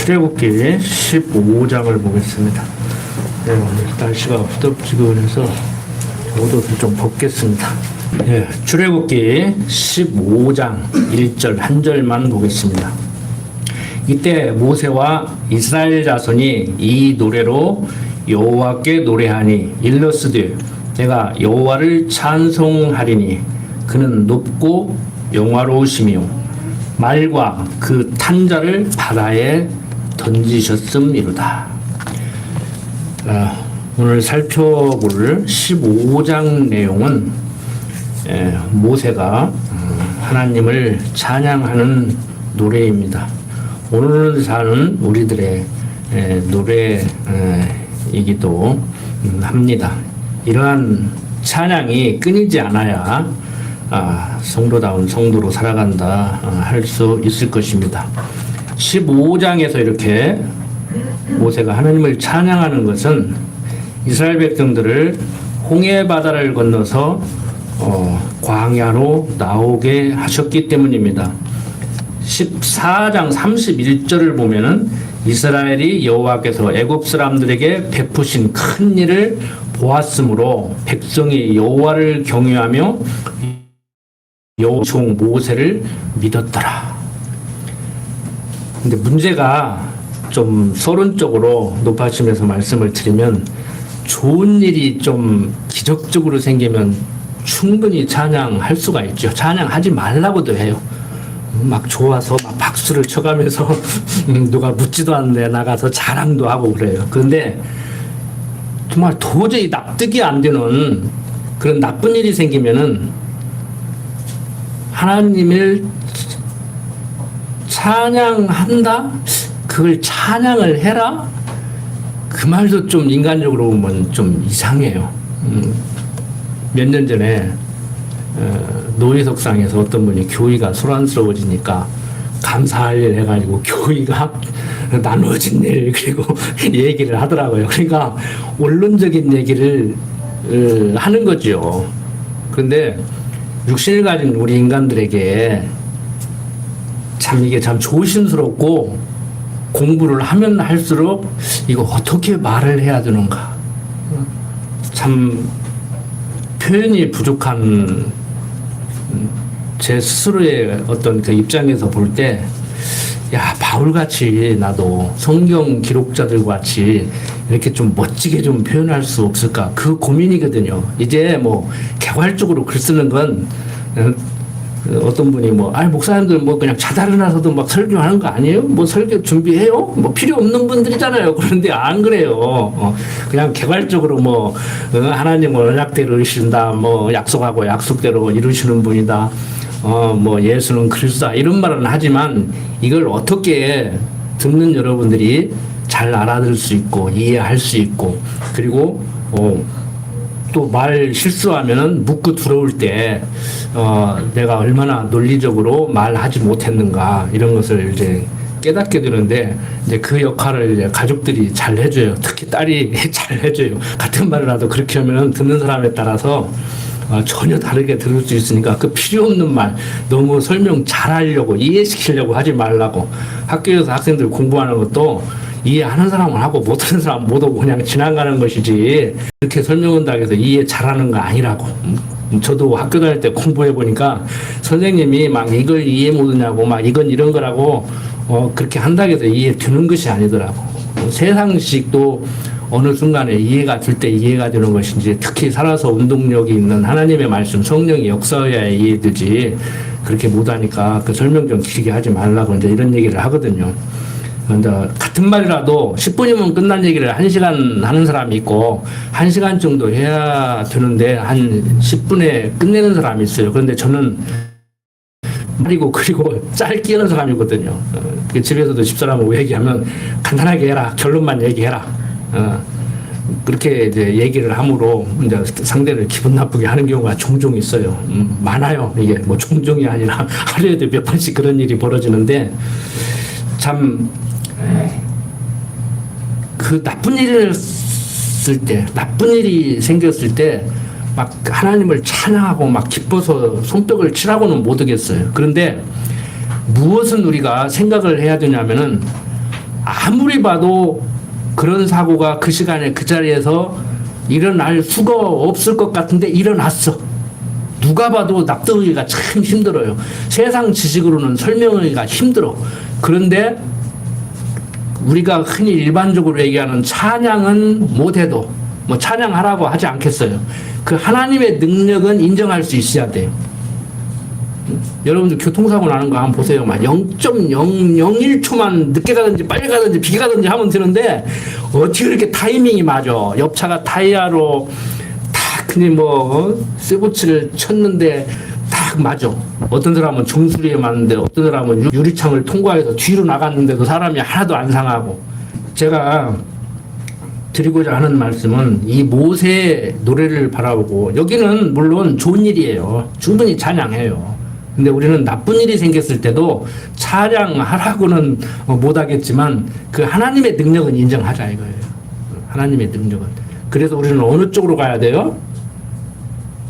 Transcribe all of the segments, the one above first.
출애굽기 15장을 보겠습니다. 네, 오늘 날씨가 후덥지근해서 옷을 좀 벗겠습니다. 네, 출애굽기 15장 1절 한 절만 보겠습니다. 이때 모세와 이스라엘 자손이 이 노래로 여호와께 노래하니 일러스되 내가 여호와를 찬송하리니 그는 높고 영화로우시며 말과 그 탄자를 바다에 던지셨음이로다. 오늘 살펴볼 15장 내용은 모세가 하나님을 찬양하는 노래입니다. 오늘 사는 우리들의 노래이기도 합니다. 이러한 찬양이 끊이지 않아야 성도다운 성도로 살아간다 할 수 있을 것입니다. 15장에서 이렇게 모세가 하나님을 찬양하는 것은 이스라엘 백성들을 홍해 바다를 건너서 광야로 나오게 하셨기 때문입니다. 14장 31절을 보면은 이스라엘이 여호와께서 애굽 사람들에게 베푸신 큰 일을 보았으므로 백성이 여호와를 경외하며 여호와 종 모세를 믿었더라. 근데 문제가 좀 서론적으로 높아지면서 말씀을 드리면 좋은 일이 좀 기적적으로 생기면 충분히 찬양할 수가 있죠. 찬양하지 말라고도 해요. 막 좋아서 막 박수를 쳐가면서 누가 묻지도 않는데 나가서 자랑도 하고 그래요. 그런데 정말 도저히 납득이 안 되는 그런 나쁜 일이 생기면은 하나님을 찬양한다? 그걸 찬양을 해라? 그 말도 좀 인간적으로 보면 좀 이상해요. 몇 년 전에 노예석상에서 어떤 분이 교회가 소란스러워지니까 감사할 일 해가지고 교회가 나누어진 일 그리고 얘기를 하더라고요. 그러니까 원론적인 얘기를 하는 거죠. 그런데 육신을 가진 우리 인간들에게 참 이게 참 조심스럽고 공부를 하면 할수록 이거 어떻게 말을 해야 되는가 참 표현이 부족한 제 스스로의 어떤 그 입장에서 볼 때 야, 바울같이 나도 성경 기록자들 같이 이렇게 좀 멋지게 좀 표현할 수 없을까? 그 고민이거든요. 이제 뭐 개괄적으로 글 쓰는 건 어떤 분이 목사님들 그냥 자다 일어나서도 막 설교하는 거 아니에요? 뭐 설교 준비해요? 뭐 필요 없는 분들이잖아요. 그런데 안 그래요. 그냥 개괄적으로 하나님은 언약대로 이루신다. 약속하고 약속대로 이루시는 분이다. 예수는 그리스도다. 이런 말은 하지만 이걸 어떻게 듣는 여러분들이 잘 알아들을 수 있고 이해할 수 있고 그리고 또 말 실수하면은 묻고 들어올 때 내가 얼마나 논리적으로 말하지 못했는가 이런 것을 이제 깨닫게 되는데 이제 그 역할을 이제 가족들이 잘 해줘요. 특히 딸이 잘 해줘요. 같은 말을 하도 그렇게 하면은 듣는 사람에 따라서 전혀 다르게 들을 수 있으니까 그 필요 없는 말 너무 설명 잘하려고 이해시키려고 하지 말라고. 학교에서 학생들 공부하는 것도 이해하는 사람은 하고 못하는 사람은 못하고 그냥 지나가는 것이지 그렇게 설명한다고 해서 이해 잘하는 거 아니라고. 저도 학교 다닐 때 공부해 보니까 선생님이 막 이걸 이해 못하냐고 막 이건 이런 거라고 그렇게 한다고 해서 이해 되는 것이 아니더라고. 세상식도 어느 순간에 이해가 될 때 이해가 되는 것인지 특히 살아서 운동력이 있는 하나님의 말씀 성령이 역사해야 이해되지 그렇게 못하니까 그 설명 좀 길게 하지 말라고 이제 이런 얘기를 하거든요. 근데 같은 말이라도 10분이면 끝난 얘기를 1시간 하는 사람이 있고 1시간 정도 해야 되는데 한 10분에 끝내는 사람이 있어요. 그런데 저는 그리고 짧게 하는 사람이거든요. 집에서도 집사람하고 얘기하면 간단하게 해라. 결론만 얘기해라. 그렇게 이제 얘기를 함으로 이제 상대를 기분 나쁘게 하는 경우가 종종 있어요. 많아요. 이게 종종이 아니라 하루에도 몇 번씩 그런 일이 벌어지는데 참 그 나쁜 일이 생겼을 때 막 하나님을 찬양하고 막 기뻐서 손뼉을 치라고는 못 하겠어요. 그런데 무엇은 우리가 생각을 해야 되냐면은 아무리 봐도 그런 사고가 그 시간에 그 자리에서 일어날 수가 없을 것 같은데 일어났어. 누가 봐도 납득하기가 참 힘들어요. 세상 지식으로는 설명하기가 힘들어. 그런데 우리가 흔히 일반적으로 얘기하는 찬양은 못해도 뭐 찬양하라고 하지 않겠어요. 그 하나님의 능력은 인정할 수 있어야 돼요. 여러분들 교통사고 나는 거 한번 보세요. 막 0.001초만 늦게 가든지 빨리 가든지 비게 가든지 하면 되는데 어떻게 이렇게 타이밍이 맞아. 옆차가 타이어로 딱 그냥 뭐 쇠붙이를 쳤는데 딱 맞아. 어떤 사람은 정수리에 맞는데 어떤 사람은 유리창을 통과해서 뒤로 나갔는데도 사람이 하나도 안 상하고. 제가 드리고자 하는 말씀은 이 모세의 노래를 바라보고, 여기는 물론 좋은 일이에요. 충분히 찬양해요. 근데 우리는 나쁜 일이 생겼을 때도 찬양하라고는 못하겠지만 그 하나님의 능력은 인정하자 이거예요. 하나님의 능력은. 그래서 우리는 어느 쪽으로 가야 돼요?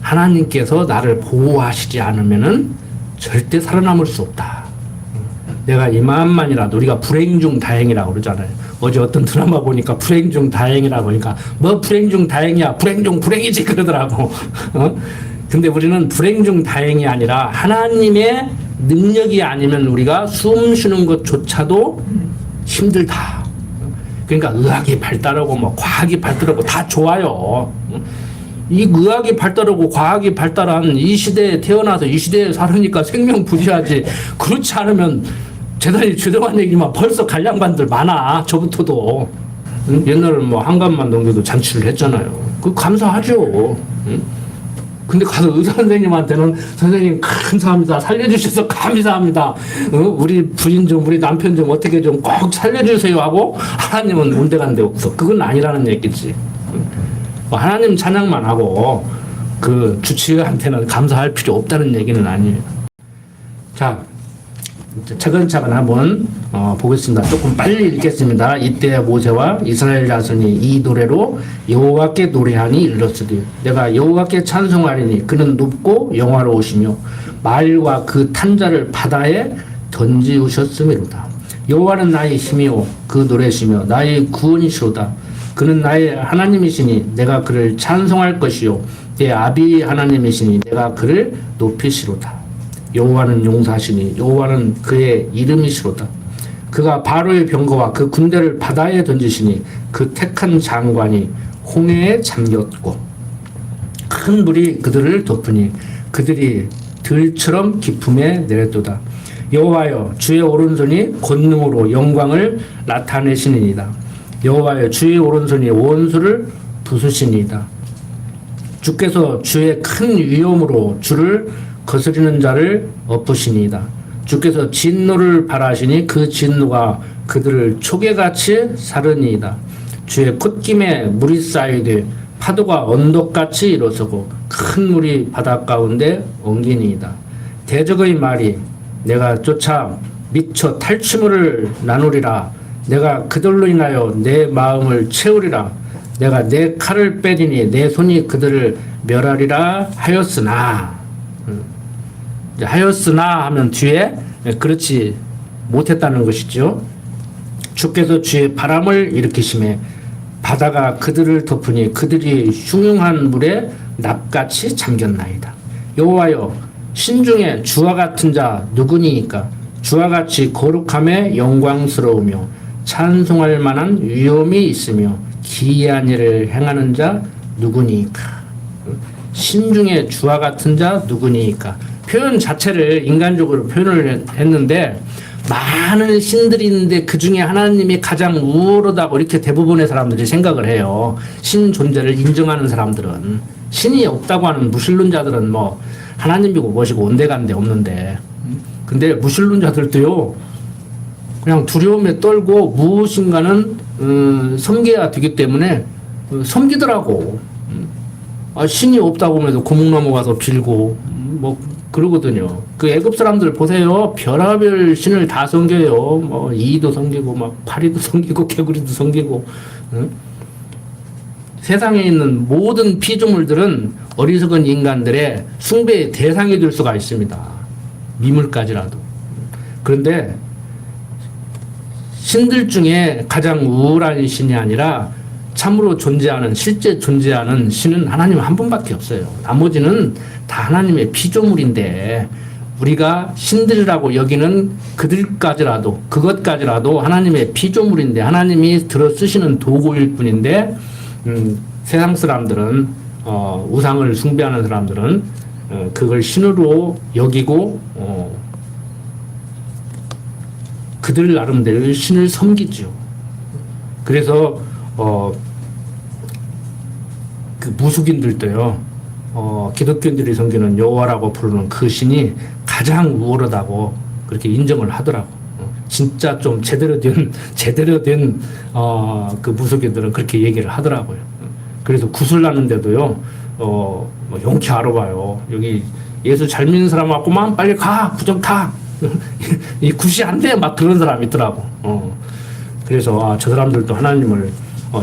하나님께서 나를 보호하시지 않으면은 절대 살아남을 수 없다. 내가 이만만이라도, 우리가 불행 중 다행이라고 그러잖아요. 어제 어떤 드라마 보니까 불행 중 다행이라고 하니까 뭐 불행 중 다행이야, 불행 중 불행이지 그러더라고. 근데 우리는 불행 중 다행이 아니라 하나님의 능력이 아니면 우리가 숨 쉬는 것조차도 힘들다. 그러니까 의학이 발달하고 뭐 과학이 발달하고 다 좋아요. 이 의학이 발달하고 과학이 발달한 이 시대에 태어나서 이 시대에 살으니까 생명 부지하지. 그렇지 않으면 대단히 죄송한 얘기지만 벌써 갈량반들 많아. 저부터도. 옛날에 뭐 한간만 넘겨도 잔치를 했잖아요. 그 감사하죠. 근데 가서 의사 선생님한테는 선생님 감사합니다. 살려주셔서 감사합니다. 우리 부인 좀, 우리 남편 좀 어떻게 좀 꼭 살려주세요 하고 하나님은 온데간데 없어. 그건 아니라는 얘기지. 하나님 찬양만 하고 그 주치의한테는 감사할 필요 없다는 얘기는 아니에요. 자, 차근차근 한번 보겠습니다. 조금 빨리 읽겠습니다. 이때 모세와 이스라엘 자손이 이 노래로 여호와께 노래하니 이르렀으리. 내가 여호와께 찬송하리니 그는 높고 영화로우시며 말과 그 탄자를 바다에 던지우셨음이로다. 여호와는 나의 힘이요 그 노래시며 나의 구원이시로다. 그는 나의 하나님이시니 내가 그를 찬송할 것이요 내 아비 하나님이시니 내가 그를 높이시로다. 여호와는 용사시니 여호와는 그의 이름이시로다. 그가 바로의 병거와 그 군대를 바다에 던지시니 그 택한 장관이 홍해에 잠겼고 큰 물이 그들을 덮으니 그들이 들처럼 깊음에 내렸도다. 여호와여 주의 오른손이 권능으로 영광을 나타내시니이다. 여호와여 주의 오른손이 원수를 부수시니이다. 주께서 주의 큰 위엄으로 주를 거스리는 자를 엎으시니이다. 주께서 진노를 발하시니 그 진노가 그들을 초계같이 사르니이다. 주의 콧김에 물이 쌓이되 파도가 언덕같이 일어서고 큰 물이 바다 가운데 엉기니이다. 대적의 말이 내가 쫓아 미쳐 탈취물을 나누리라. 내가 그들로 인하여 내 마음을 채우리라. 내가 내 칼을 빼리니 내 손이 그들을 멸하리라 하였으나. 하였으나 하면 뒤에 그렇지 못했다는 것이죠. 주께서 주의 바람을 일으키심에 바다가 그들을 덮으니 그들이 흉흉한 물에 납같이 잠겼나이다. 여호와여 신중에 주와 같은 자 누구니이까? 주와 같이 거룩함에 영광스러우며 찬송할 만한 위엄이 있으며 기이한 일을 행하는 자 누구니이까? 신중에 주와 같은 자 누구니이까? 표현 자체를 인간적으로 표현을 했는데 많은 신들이 있는데 그 중에 하나님이 가장 우월하다고 이렇게 대부분의 사람들이 생각을 해요. 신 존재를 인정하는 사람들은. 신이 없다고 하는 무신론자들은 뭐 하나님이고 뭐시고 온데간데 없는데, 근데 무신론자들도요 그냥 두려움에 떨고 무엇인가는 섬겨야 되기 때문에 섬기더라고. 신이 없다고 하면서 고목 넘어가서 빌고 뭐 그러거든요. 그 애굽 사람들 보세요. 별하별 신을 다 섬겨요. 뭐 이도 섬기고 막 파리도 섬기고 개구리도 섬기고. 응? 세상에 있는 모든 피조물들은 어리석은 인간들의 숭배의 대상이 될 수가 있습니다. 미물까지라도. 그런데 신들 중에 가장 우월한 신이 아니라 참으로 존재하는, 실제 존재하는 신은 하나님 한 분밖에 없어요. 나머지는 다 하나님의 피조물인데 우리가 신들이라고 여기는 그것까지라도 하나님의 피조물인데 하나님이 들어 쓰시는 도구일 뿐인데 세상 사람들은 우상을 숭배하는 사람들은 그걸 신으로 여기고 그들 나름대로 신을 섬기죠. 그래서 그 무속인들도요, 기독교인들이 섬기는 여호와라고 부르는 그 신이 가장 우월하다고 그렇게 인정을 하더라고. 진짜 좀 제대로 된 그 무속인들은 그렇게 얘기를 하더라고요. 그래서 구슬 났는데도요, 뭐 용케 알아봐요. 여기 예수 잘 믿는 사람 왔구만, 빨리 가, 구정 타. 이 굿이 안 돼, 막 그런 사람이 있더라고. 그래서 저 사람들도 하나님을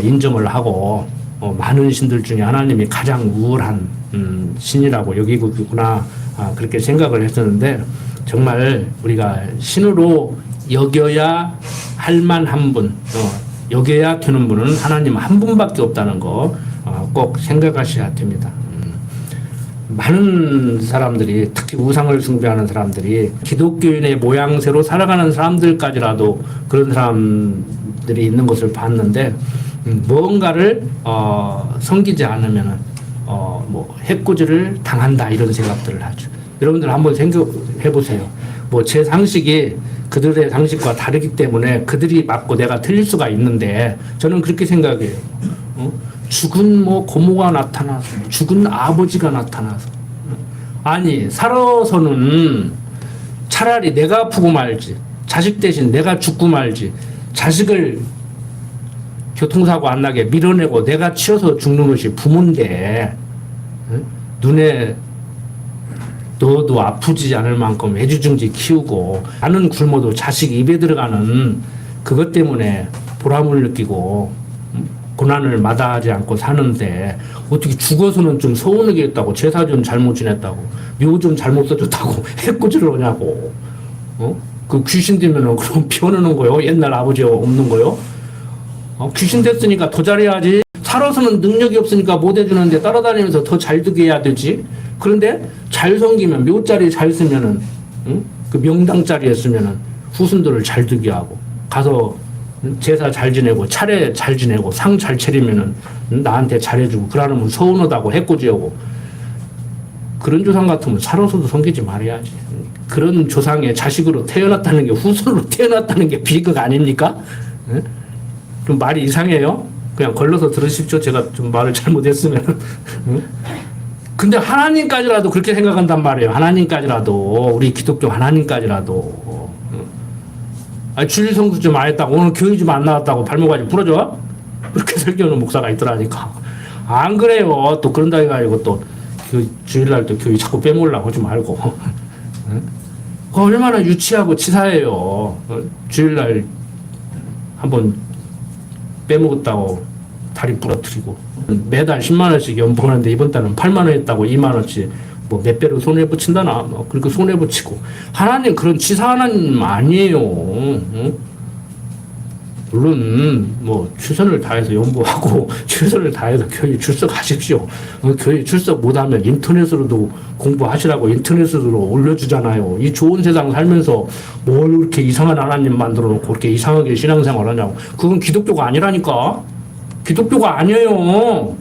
인정을 하고 많은 신들 중에 하나님이 가장 우월한 신이라고 여기고 있구나, 그렇게 생각을 했었는데 정말 우리가 신으로 여겨야 할 만한 분, 여겨야 되는 분은 하나님 한 분밖에 없다는 거 꼭 생각하셔야 됩니다. 많은 사람들이, 특히 우상을 숭배하는 사람들이 기독교인의 모양새로 살아가는 사람들까지라도 그런 사람들이 있는 것을 봤는데 무언가를 섬기지 않으면 뭐 해코지를 당한다, 이런 생각들을 하죠. 여러분들 한번 생각해 보세요. 뭐 제 상식이 그들의 상식과 다르기 때문에 그들이 맞고 내가 틀릴 수가 있는데 저는 그렇게 생각해요. 죽은 뭐 고모가 나타나서, 죽은 아버지가 나타나서, 아니 살아서는 차라리 내가 아프고 말지, 자식 대신 내가 죽고 말지, 자식을 교통사고 안 나게 밀어내고 내가 치여서 죽는 것이 부모인데, 눈에 너도 아프지 않을 만큼 애지중지 키우고 나는 굶어도 자식 입에 들어가는 그것 때문에 보람을 느끼고 고난을 마다하지 않고 사는데 어떻게 죽어서는 좀 서운하게 했다고, 제사 좀 잘못 지냈다고, 묘 좀 잘못 써줬다고 해코지를 하냐고. 그 귀신 되면은 그럼 피워내는 거요? 옛날 아버지가 없는 거요? 귀신 됐으니까 더 잘해야지. 살아서는 능력이 없으니까 못 해주는데 따라다니면서 더 잘 되게 해야 되지. 그런데 잘 섬기면, 묘자리 잘 쓰면은, 그 명당자리에 쓰면은 후순들을 잘 되게 하고, 가서 제사 잘 지내고 차례 잘 지내고 상 잘 차리면은 나한테 잘해주고, 그러면 서운하다고 해코지하고. 그런 조상 같으면 살아서도 섬기지 말아야지. 그런 조상의 자식으로 태어났다는 게, 후손으로 태어났다는 게 비극 아닙니까? 좀 말이 이상해요? 그냥 걸러서 들으십시오. 제가 좀 말을 잘못했으면. 근데 하나님까지라도 그렇게 생각한단 말이에요. 하나님까지라도, 우리 기독교 하나님까지라도. 주일 성수 좀 안 했다고, 오늘 교회 좀 안 나왔다고 발목까지 부러져? 그렇게 설교하는 목사가 있더라니까. 안 그래요. 또 그런다 해가지고 또 주일날 또 교회 자꾸 빼먹으려고 하지 말고. 얼마나 유치하고 치사해요. 주일날 한번 빼먹었다고 다리 부러뜨리고, 매달 10만 원씩 연봉하는데 이번 달은 8만 원 했다고 2만 원씩 뭐 몇 배로 손해 붙인다나, 뭐 그렇게 손해 붙이고. 하나님 그런 치사 하나님 아니에요. 물론 뭐 최선을 다해서 연구하고 최선을 다해서 교회 출석하십시오. 교회 출석 못하면 인터넷으로도 공부하시라고 인터넷으로 올려주잖아요. 이 좋은 세상 살면서 뭘 그렇게 이상한 하나님 만들어 놓고 그렇게 이상하게 신앙생활 하냐고. 그건 기독교가 아니라니까. 기독교가 아니에요.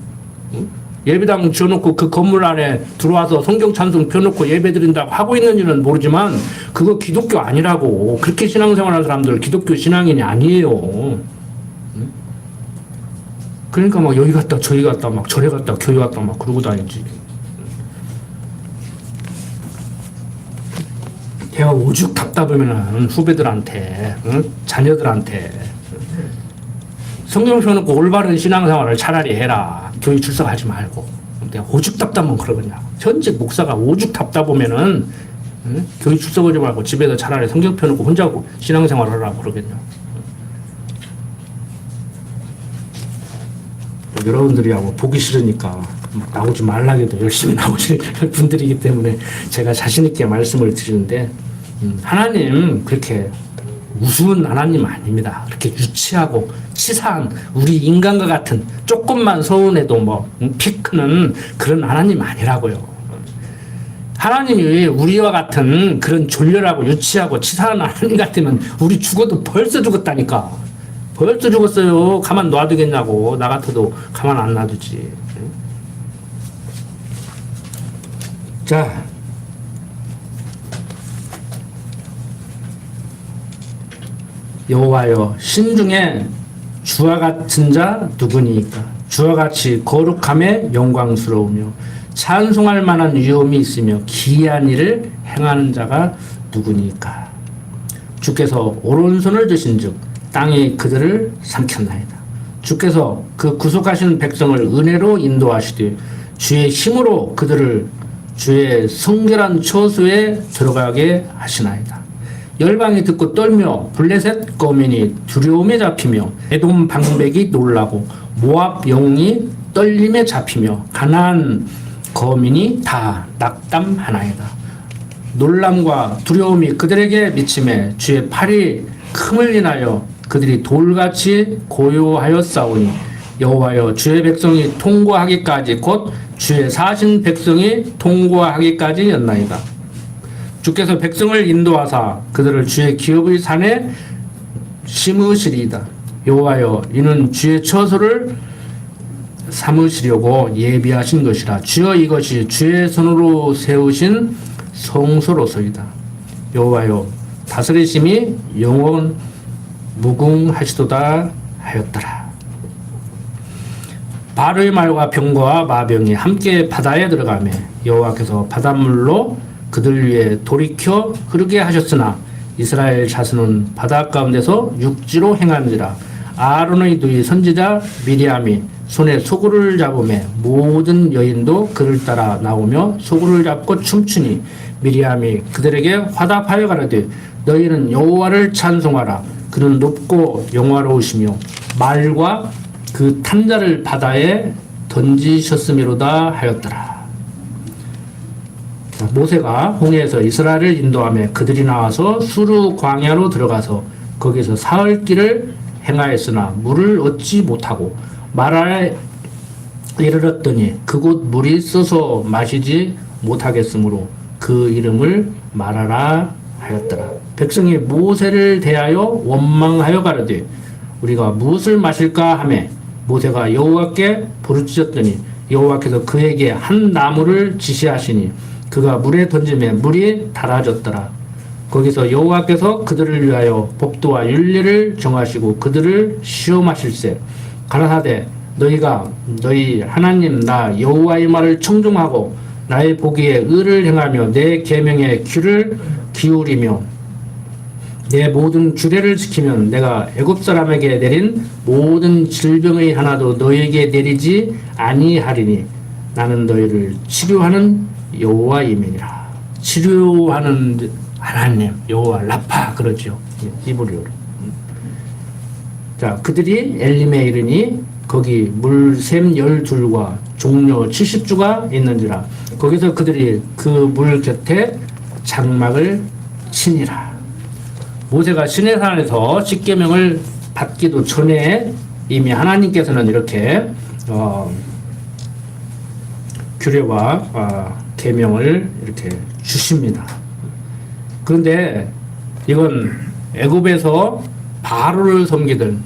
예배당 지어놓고 그 건물 안에 들어와서 성경 찬송 펴놓고 예배 드린다고 하고 있는지는 모르지만 그거 기독교 아니라고. 그렇게 신앙생활하는 사람들 기독교 신앙인이 아니에요. 그러니까 막 여기 갔다 저기 갔다 막 절에 갔다 교회 갔다 막 그러고 다니지. 걔가 오죽 답답하면 후배들한테, 자녀들한테 성경 펴놓고 올바른 신앙생활을 차라리 해라. 교회 출석하지 말고. 내가 오죽 답답하면 그러겠냐. 현직 목사가 오죽 답답하면은 교회 출석하지 말고 집에서 차라리 성경 펴놓고 혼자 신앙생활 하라고 그러겠냐. 여러분들이 하고 보기 싫으니까 나오지 말라게도 열심히 나오실 분들이기 때문에 제가 자신 있게 말씀을 드리는데, 하나님 그렇게 우스운 하나님 아닙니다. 그렇게 유치하고 치사한 우리 인간과 같은 조금만 서운해도 뭐 피 크는 그런 하나님 아니라고요. 하나님이 우리와 같은 그런 졸렬하고 유치하고 치사한 하나님 같으면 우리 죽어도 벌써 죽었다니까. 벌써 죽었어요. 가만 놔두겠냐고. 나 같아도 가만 안 놔두지. 자, 여호와여, 신중에 주와 같은 자 누구니까? 주와 같이 거룩함에 영광스러우며 찬송할 만한 위엄이 있으며 기이한 일을 행하는 자가 누구니까? 주께서 오른손을 드신즉 땅이 그들을 삼켰나이다. 주께서 그 구속하신 백성을 은혜로 인도하시되 주의 힘으로 그들을 주의 성결한 처소에 들어가게 하시나이다. 열방이 듣고 떨며 블레셋 거민이 두려움에 잡히며 에돔 방백이 놀라고 모압 영웅이 떨림에 잡히며 가나안 거민이 다 낙담하나이다. 놀람과 두려움이 그들에게 미침에 주의 팔이 큼을 인하여 그들이 돌같이 고요하였사오니 여호와여, 주의 백성이 통과하기까지 곧 주의 사신 백성이 통과하기까지였나이다. 주께서 백성을 인도하사 그들을 주의 기업의 산에 심으시리이다. 여호와여, 이는 주의 처소를 삼으시려고 예비하신 것이라. 주여, 이것이 주의 손으로 세우신 성소로소이다. 여호와여, 다스리심이 영원 무궁하시도다 하였더라. 바로의 말과 병거와 마병이 함께 바다에 들어가매 여호와께서 바닷물로 그들 위에 돌이켜 흐르게 하셨으나 이스라엘 자손은 바다 가운데서 육지로 행한지라. 아론의 누이 선지자 미리암이 손에 소굴을 잡으매 모든 여인도 그를 따라 나오며 소굴을 잡고 춤추니 미리암이 그들에게 화답하여 가라되 너희는 여호와를 찬송하라. 그는 높고 영화로우시며 말과 그 탄자를 바다에 던지셨음이로다 하였더라. 모세가 홍해에서 이스라엘을 인도하며 그들이 나와서 수르 광야로 들어가서 거기서 사흘 길을 행하였으나 물을 얻지 못하고 마라에 이르렀더니 그곳 물이 써서 마시지 못하겠으므로 그 이름을 마라라 하였더라. 백성이 모세를 대하여 원망하여 가로되 우리가 무엇을 마실까 하매 모세가 여호와께 부르짖었더니 여호와께서 그에게 한 나무를 지시하시니 그가 물에 던지매 물이 달아졌더라. 거기서 여호와께서 그들을 위하여 법도와 윤리를 정하시고 그들을 시험하실세. 가라사대 너희가 너희 하나님 나 여호와의 말을 청종하고 나의 보기에 의를 행하며 내 계명에 귀를 기울이며 내 모든 규례를 지키면 내가 애굽 사람에게 내린 모든 질병의 하나도 너희에게 내리지 아니하리니 나는 너희를 치료하는 여호와임이니라. 치료하는 하나님 여호와 라파 그러죠. 히브리어로. 자, 그들이 엘림에 이르니 거기 물샘 12과 종려 70주가 있는지라. 거기서 그들이 그 물 곁에 장막을 치니라. 모세가 시내산에서 십계명을 받기도 전에 이미 하나님께서는 이렇게 규례와 계명을 이렇게 주십니다. 그런데 이건 애굽에서 바로를 섬기던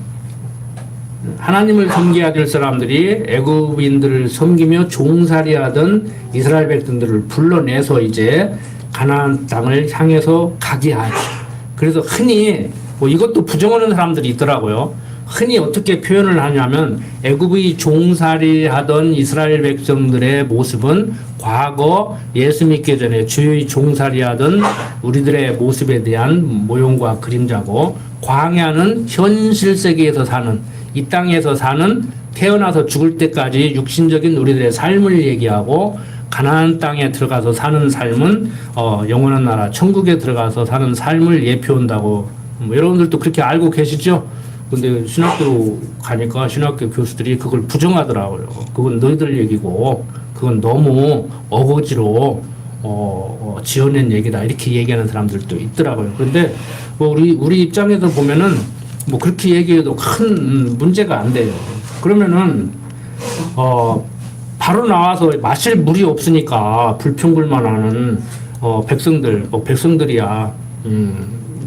하나님을 섬겨야 될 사람들이 애굽인들을 섬기며 종살이하던 이스라엘 백성들을 불러내서 이제 가나안 땅을 향해서 가게 하죠. 그래서 흔히 이것도 부정하는 사람들이 있더라고요. 흔히 어떻게 표현을 하냐면 애굽의 종살이하던 이스라엘 백성들의 모습은 과거 예수 믿기 전에 주의 종살이하던 우리들의 모습에 대한 모형과 그림자고, 광야는 현실 세계에서 사는, 이 땅에서 사는, 태어나서 죽을 때까지 육신적인 우리들의 삶을 얘기하고, 가나안 땅에 들어가서 사는 삶은 영원한 나라 천국에 들어가서 사는 삶을 예표한다고, 여러분들도 그렇게 알고 계시죠? 근데 신학교 가니까 신학교 교수들이 그걸 부정하더라고요. 그건 너희들 얘기고 그건 너무 어거지로 지어낸 얘기다 이렇게 얘기하는 사람들도 있더라고요. 그런데 뭐 우리 입장에서 보면은 뭐 그렇게 얘기해도 큰 문제가 안 돼요. 그러면은 바로 나와서 마실 물이 없으니까 불평불만하는 백성들이야.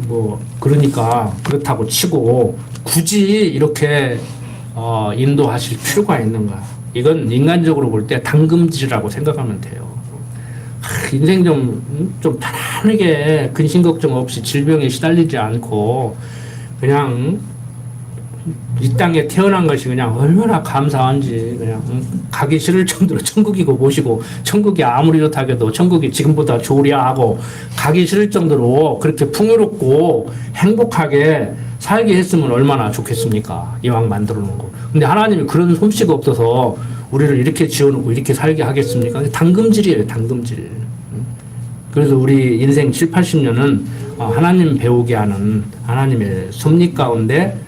뭐 그러니까 그렇다고 치고 굳이 이렇게 인도하실 필요가 있는가? 이건 인간적으로 볼 때 당금질이라고 생각하면 돼요. 인생 좀 편안하게 근심 걱정 없이 질병에 시달리지 않고 그냥 이 땅에 태어난 것이 그냥 얼마나 감사한지 그냥 가기 싫을 정도로 천국이고 모시고 천국이 아무리 좋다해도 천국이 지금보다 좋으랴 하고 가기 싫을 정도로 그렇게 풍요롭고 행복하게 살게 했으면 얼마나 좋겠습니까? 이왕 만들어 놓은 거. 근데 하나님이 그런 솜씨가 없어서 우리를 이렇게 지어놓고 이렇게 살게 하겠습니까? 당금질이에요, 당금질. 그래서 우리 인생 7, 80년은 하나님 배우게 하는 하나님의 섭리 가운데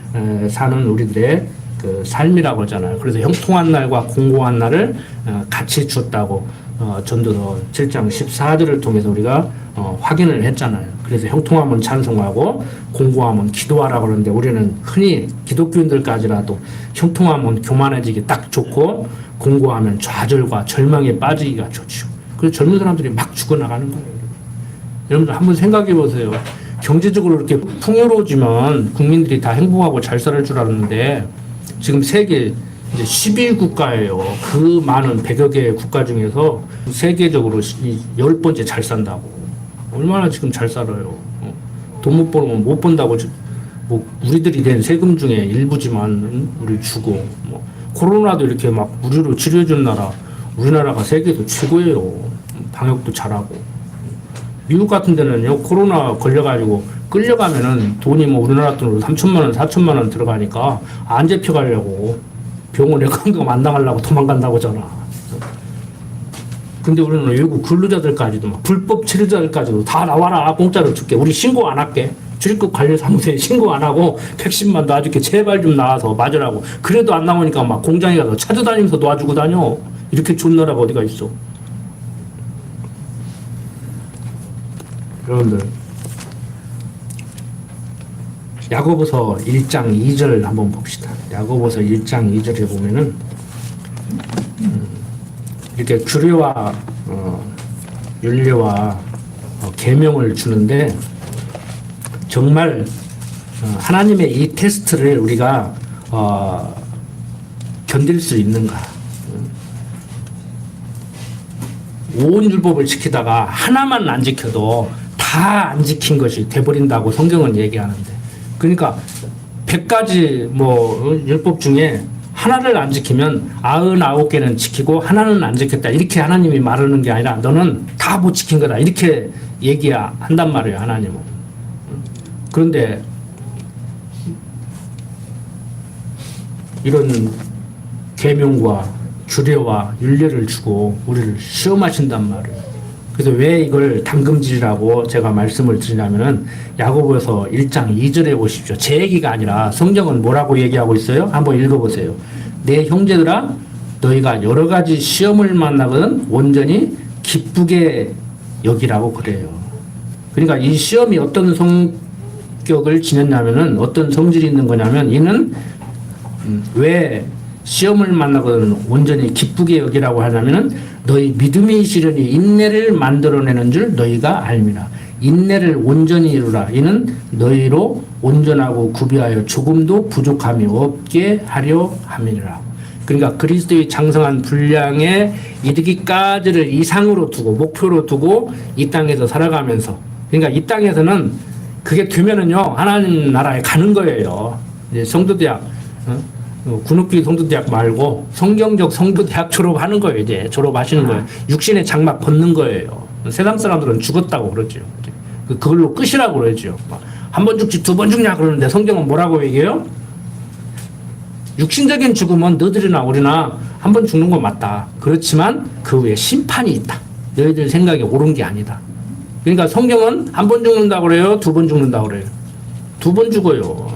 사는 우리들의 그 삶이라고 하잖아요. 그래서 형통한 날과 공고한 날을 같이 주었다고 전도서 7장 14절을 통해서 우리가 확인을 했잖아요. 그래서 형통하면 찬송하고 공고하면 기도하라고 그러는데 우리는 흔히 기독교인들까지라도 형통하면 교만해지기 딱 좋고 공고하면 좌절과 절망에 빠지기가 좋죠. 그래서 젊은 사람들이 막 죽어나가는 거예요. 여러분들 한번 생각해 보세요. 경제적으로 이렇게 풍요로워지면 국민들이 다 행복하고 잘 살 줄 알았는데 지금 세계 이제 11국가예요. 그 많은 100여 개의 국가 중에서 세계적으로 10번째 잘 산다고. 얼마나 지금 잘 살아요. 돈 못 벌면 못 번다고 뭐 우리들이 낸 세금 중에 일부지만 우리 주고 뭐 코로나도 이렇게 막 무료로 치료해준 나라 우리나라가 세계에서 최고예요. 방역도 잘하고. 미국 같은 데는요, 코로나 걸려가지고 끌려가면은 돈이 뭐 우리나라 돈으로 3천만 원, 4천만 원 들어가니까 안 잡혀가려고 병원에 감금 안 당하려고 도망간다고 하잖아. 근데 우리는 외국 근로자들까지도 막 불법 치료자들까지도 다 나와라. 공짜로 줄게. 우리 신고 안 할게. 출입국 관리사무소에 신고 안 하고 백신만 놔줄게. 제발 좀 나와서 맞으라고. 그래도 안 나오니까 막 공장에 가서 찾아다니면서 놔주고 다녀. 이렇게 좋은 나라가 어디가 있어. 여러분들 야고보서 1장 2절 한번 봅시다. 야고보서 1장 2절에 보면은 이렇게 규례와 윤례와 계명을 주는데 정말 하나님의 이 테스트를 우리가 견딜 수 있는가? 온 율법을 지키다가 하나만 안 지켜도 다 안 지킨 것이 돼버린다고 성경은 얘기하는데, 그러니까 100가지 뭐 율법 중에 하나를 안 지키면 99개는 지키고 하나는 안 지켰다 이렇게 하나님이 말하는 게 아니라 너는 다 못 지킨 거다 이렇게 얘기한단 말이에요, 하나님은. 그런데 이런 계명과 규례와 윤례를 주고 우리를 시험하신단 말이에요. 그래서 왜 이걸 당금질이라고 제가 말씀을 드리냐면은 야고보서 1장 2절에 보십시오. 제 얘기가 아니라 성경은 뭐라고 얘기하고 있어요? 한번 읽어보세요. 내 형제들아, 너희가 여러 가지 시험을 만나거든 온전히 기쁘게 여기라고 그래요. 그러니까 이 시험이 어떤 성격을 지녔냐면은 어떤 성질이 있는 거냐면 이는 왜 시험을 만나거든 온전히 기쁘게 여기라고 하냐면은 너희 믿음이 시련이 인내를 만들어내는 줄 너희가 알미라. 인내를 온전히 이루라. 이는 너희로 온전하고 구비하여 조금도 부족함이 없게 하려 함이라. 그러니까 그리스도의 장성한 분량에 이르기까지를 이상으로 두고 목표로 두고 이 땅에서 살아가면서, 그러니까 이 땅에서는 그게 되면은요 하나님 나라에 가는 거예요. 이제 성도대학 군옥기 성도대학 말고 성경적 성도대학 졸업하는 거예요. 이제 졸업하시는 거예요. 육신의 장막 벗는 거예요. 세상 사람들은 죽었다고 그러죠. 그걸로 끝이라고 그러죠. 한 번 죽지 두 번 죽냐 그러는데 성경은 뭐라고 얘기해요? 육신적인 죽음은 너희들이나 우리나 한 번 죽는 건 맞다. 그렇지만 그 후에 심판이 있다. 너희들 생각이 옳은 게 아니다. 그러니까 성경은 한 번 죽는다고 그래요? 두 번 죽는다고 그래요? 두 번 죽어요.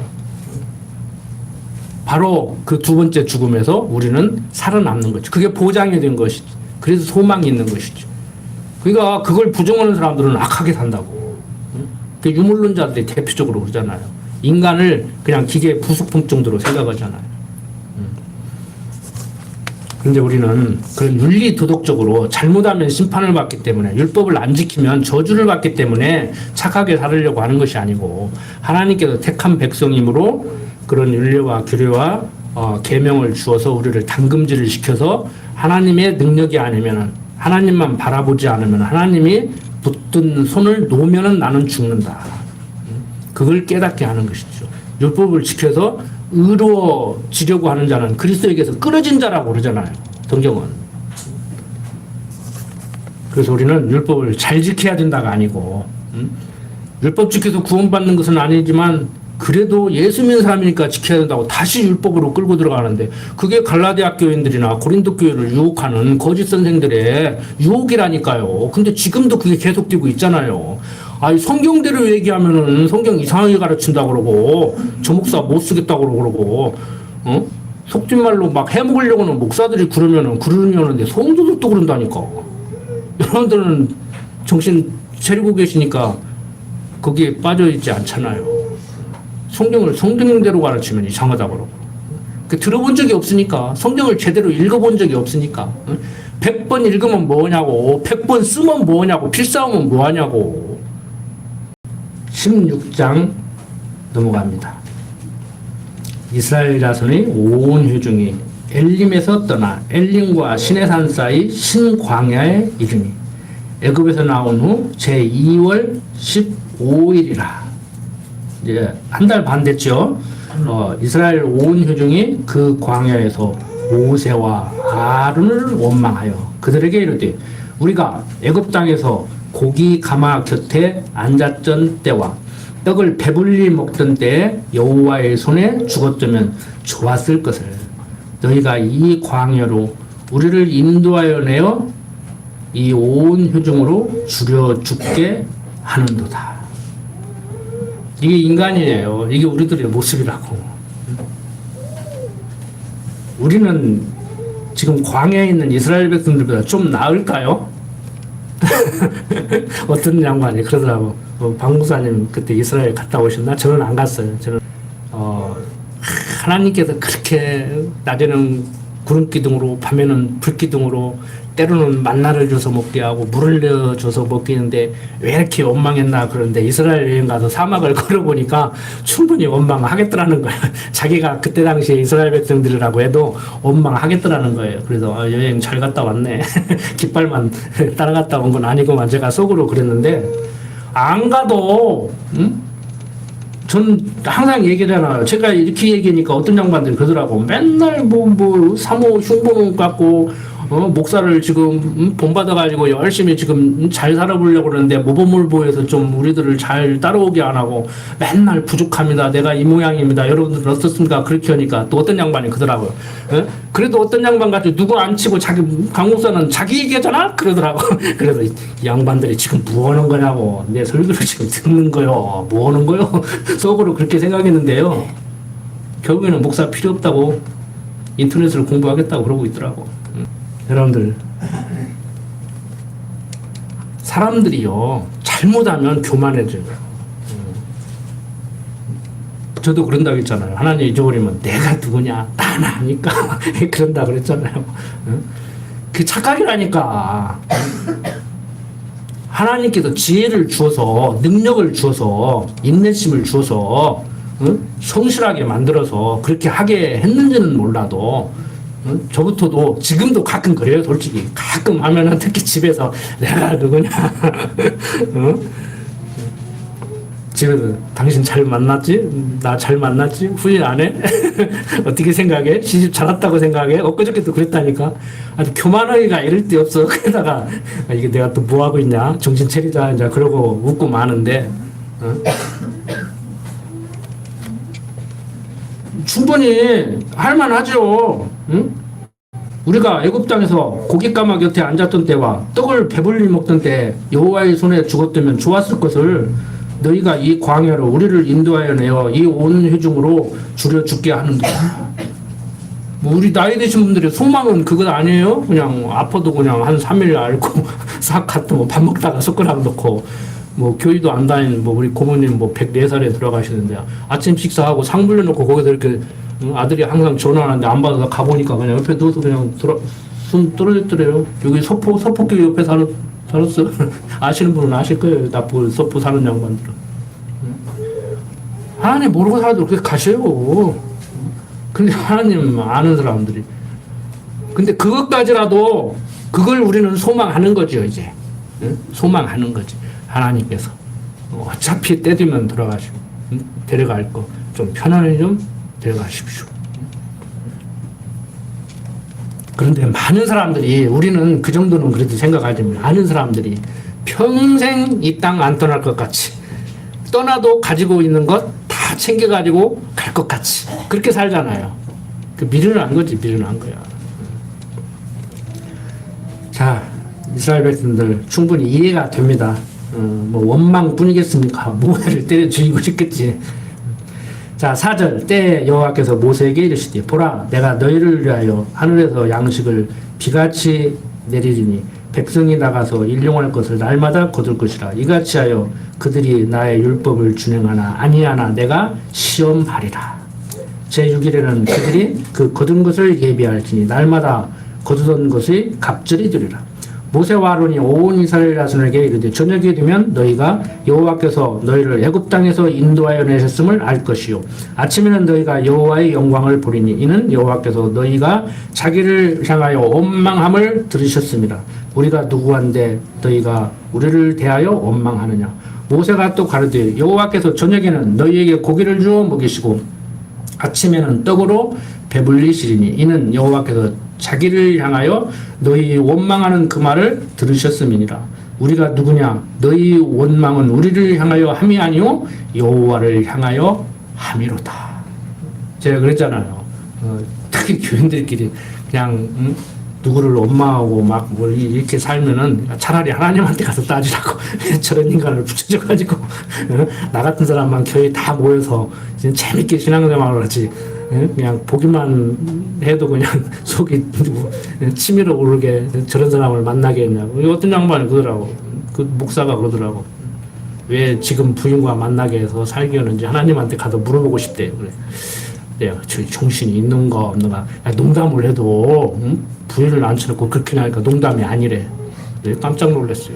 바로 그 두 번째 죽음에서 우리는 살아남는 거죠. 그게 보장이 된 것이죠. 그래서 소망이 있는 것이죠. 그러니까 그걸 부정하는 사람들은 악하게 산다고. 그 유물론자들이 대표적으로 그러잖아요. 인간을 그냥 기계 부속품 정도로 생각하잖아요. 근데 우리는 그런 윤리 도덕적으로 잘못하면 심판을 받기 때문에, 율법을 안 지키면 저주를 받기 때문에 착하게 살으려고 하는 것이 아니고, 하나님께서 택한 백성이므로 그런 윤리와 규례와 계명을 주어서 우리를 담금질을 시켜서 하나님의 능력이 아니면은, 하나님만 바라보지 않으면, 하나님이 붙든 손을 놓으면은 나는 죽는다. 그걸 깨닫게 하는 것이죠. 율법을 지켜서 의로워지려고 하는 자는 그리스도에게서 끊어진 자라고 그러잖아요. 성경은. 그래서 우리는 율법을 잘 지켜야 된다가 아니고, 율법 지켜서 구원받는 것은 아니지만 그래도 예수 믿는 사람이니까 지켜야 된다고 다시 율법으로 끌고 들어가는데, 그게 갈라디아 교인들이나 고린도 교회를 유혹하는 거짓 선생들의 유혹이라니까요. 근데 지금도 그게 계속되고 있잖아요. 아니, 성경대로 얘기하면은 성경 이상하게 가르친다고 그러고, 저 목사 못 쓰겠다고 그러고, 속된 말로 막 해먹으려고는 목사들이 그러려는데 성도들도 그런다니까. 여러분들은 정신 차리고 계시니까 거기에 빠져있지 않잖아요. 성경을 성경대로 가르치면 이상하다고 그러고. 들어본 적이 없으니까, 성경을 제대로 읽어본 적이 없으니까, 100번 읽으면 뭐냐고, 100번 쓰면 뭐냐고, 필사하면 뭐하냐고. 16장 넘어갑니다. 이스라엘 자손의 온 회중이 엘림에서 떠나 엘림과 시내산 사이 신광야에 이르니 애굽에서 나온 후 제2월 15일이라. 이제 한 달 반 됐죠. 이스라엘 온 회중이 그 광야에서 모세와 아론을 원망하여 그들에게 이르되, 우리가 애굽 땅에서 고기 가마 곁에 앉았던 때와 떡을 배불리 먹던 때에 여호와의 손에 죽었다면 좋았을 것을 너희가 이 광야로 우리를 인도하여 내어 이 온 회중으로 죽여 죽게 하는도다. 이게 인간이에요. 이게 우리들의 모습이라고. 우리는 지금 광야에 있는 이스라엘 백성들보다 좀 나을까요? 어떤 양반이 그러더라고. 박무사님 그때 이스라엘 갔다 오셨나? 저는 안 갔어요. 저는 하나님께서 그렇게 낮에는 구름 기둥으로, 밤에는 불 기둥으로, 때로는 만나를 줘서 먹게 하고 물을 내어줘서 먹게 했는데 왜 이렇게 원망했나. 그런데 이스라엘 여행 가서 사막을 걸어보니까 충분히 원망하겠더라는 거예요. 자기가 그때 당시에 이스라엘 백성들이라고 해도 원망하겠더라는 거예요. 그래서 여행 잘 갔다 왔네. 깃발만 따라갔다 온 건 아니고만 제가 속으로 그랬는데, 안 가도 전 항상 얘기하잖아요. 제가 이렇게 얘기하니까 어떤 양반들이 그러더라고. 맨날 사모 흉보는 것 같고, 목사를 지금 본받아가지고 열심히 지금 잘 살아보려고 그러는데 모범을보여서 좀 우리들을 잘 따라오게 안 하고 맨날 부족합니다. 내가 이 모양입니다. 여러분들 어떻습니까? 그렇게 하니까 또 어떤 양반이 그러더라고요. 그래도 어떤 양반 같이 누구 안 치고 자기 강목사는 자기 얘기하잖아? 그러더라고. 그래서 이 양반들이 지금 뭐 하는 거냐고, 내 설교를 지금 듣는 거요, 뭐 하는 거요? 속으로 그렇게 생각했는데요. 결국에는 목사 필요 없다고 인터넷을 공부하겠다고 그러고 있더라고. 여러분들, 사람들이요 잘못하면 교만해져요. 저도 그런다고 했잖아요. 하나님 잊어버리면 내가 누구냐, 난 아니까 그런다 그랬잖아요. 그 착각이라니까. 하나님께서 지혜를 주어서, 능력을 주어서, 인내심을 주어서 성실하게 만들어서 그렇게 하게 했는지는 몰라도, 저부터도 지금도 가끔 그래요. 솔직히 가끔 하면은, 특히 집에서 내가 누구냐 집에서 당신 잘 만났지? 나 잘 만났지? 후회 안 해? 어떻게 생각해? 시집 잘 왔다고 생각해? 엊그저께도 그랬다니까. 아주 교만하기가 이럴 데 없어. 그러다가 이게 내가 또 뭐 하고 있냐, 정신 차리자 이제 그러고 웃고 마는데, 충분히 할만하죠. 응? 우리가 애굽 땅에서 고기 가마 곁에 앉았던 때와 떡을 배불리 먹던 때 여호와의 손에 죽었다면 좋았을 것을 너희가 이 광야로 우리를 인도하여 내어 이 온 회중으로 줄여 죽게 하는도다. 뭐 우리 나이 드신 분들의 소망은 그것 아니에요? 그냥 아파도 그냥 한 3일 앓고 싹 갖다 뭐밥 먹다가 숟가락 놓고 뭐 교회도 안 다니는 뭐 우리 고모님 뭐 104살에 들어가시는데 아침 식사하고 상 불려놓고 거기서 이렇게 아들이 항상 전화하는데 안 받아서 가보니까 그냥 옆에 누워서 그냥 숨 떨어졌더래요. 여기 서포교 옆에 살았어. 아시는 분은 아실 거예요. 나쁘고 서포 사는 양반들은. 하나님 모르고 살아도 그렇게 가셔요. 근데 하나님 아는 사람들이. 근데 그것까지라도 그걸 우리는 소망하는 거죠, 이제. 소망하는 거지. 하나님께서. 어차피 때 되면 돌아가시고, 데려갈 거. 좀 편안히 좀 데려가십시오. 그런데 많은 사람들이, 우리는 그 정도는 그래도 생각하지, 많은 사람들이 평생 이 땅 안 떠날 것 같이, 떠나도 가지고 있는 것 다 챙겨가지고 갈 것 같이, 그렇게 살잖아요. 그 미련한 거지, 미련한 거야. 자, 이스라엘 백성들 충분히 이해가 됩니다. 뭐 원망뿐이겠습니까? 모세를 때려 죽이고 싶겠지. 자, 4절 때 여호와께서 모세에게 이르시되 보라 내가 너희를 위하여 하늘에서 양식을 비같이 내리리니 백성이 나가서 일용할 것을 날마다 거둘 것이라. 이같이 하여 그들이 나의 율법을 준행하나 아니하나 내가 시험하리라. 제6일에는 그들이 그 거둔 것을 예비할지니 날마다 거두던 것이 갑절이 되리라. 모세와 아론이 온 이스라엘 자손에게 이르되 저녁이 되면 너희가 여호와께서 너희를 애굽 땅에서 인도하여 내셨음을 알 것이요 아침에는 너희가 여호와의 영광을 보리니 이는 여호와께서 너희가 자기를 향하여 원망함을 들으셨습니다. 우리가 누구한데 너희가 우리를 대하여 원망하느냐. 모세가 또 가르되 여호와께서 저녁에는 너희에게 고기를 주어 먹이시고 아침에는 떡으로 배불리시리니 이는 여호와께서 자기를 향하여 너희 원망하는 그 말을 들으셨음이니라. 우리가 누구냐? 너희 원망은 우리를 향하여 함이 아니요 여호와를 향하여 함이로다. 제가 그랬잖아요. 특히 교인들끼리 그냥 누구를 원망하고 막 뭐 이렇게 살면은 차라리 하나님한테 가서 따지라고 저런 인간을 붙여줘가지고 나 같은 사람만 교회 다 모여서 재밌게 신앙생활을 하지. 그냥 보기만 해도 그냥 속이 치밀어 오르게 저런 사람을 만나게 했냐고. 어떤 양반이 그러더라고. 그 목사가 그러더라고. 왜 지금 부인과 만나게 해서 살게 하는지 하나님한테 가서 물어보고 싶대요. 그래. 내가 저 정신이 있는가 없는가. 야, 농담을 해도 부인을 앉혀놓고 그렇게 하니까 농담이 아니래. 깜짝 놀랐어요.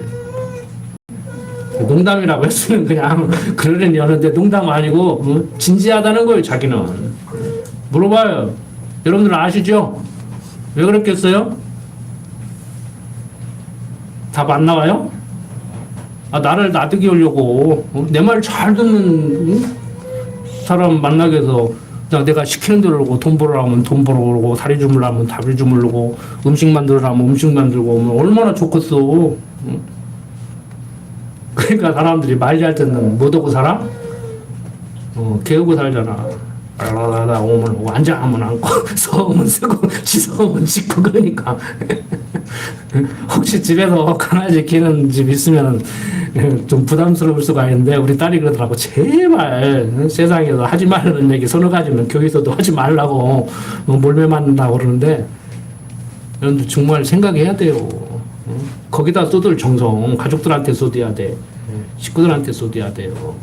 농담이라고 했으면 그냥 그러려니 하는데 농담 아니고 진지하다는 거예요. 자기는. 물어봐요. 여러분들 아시죠? 왜 그랬겠어요? 답 안 나와요? 아, 나를 놔두게 하려고 내 말 잘 듣는 사람 만나게 해서 그냥 내가 시키는 대로 하고 돈 벌으라면 돈 벌으라고 다리 주물라면 다리 주물르고 음식 만들으라면 음식 만들고 얼마나 좋겠어. 그러니까 사람들이 말 잘 듣는 못 오고 살아? 개우고 살잖아. 나 오면 오고 앉아하면 앉고 서우면 쓰고 지서우면 짓고 그러니까 혹시 집에서 강아지 키우는 집 있으면 좀 부담스러울 수가 있는데 우리 딸이 그러더라고. 제발 세상에서 하지 말라는 얘기 서너 가지면 교회에서도 하지 말라고 몰매 맞는다고 그러는데 여러분들 정말 생각해야 돼요. 거기다 쏟을 정성 가족들한테 쏟아야 돼. 식구들한테 쏟아야 돼요.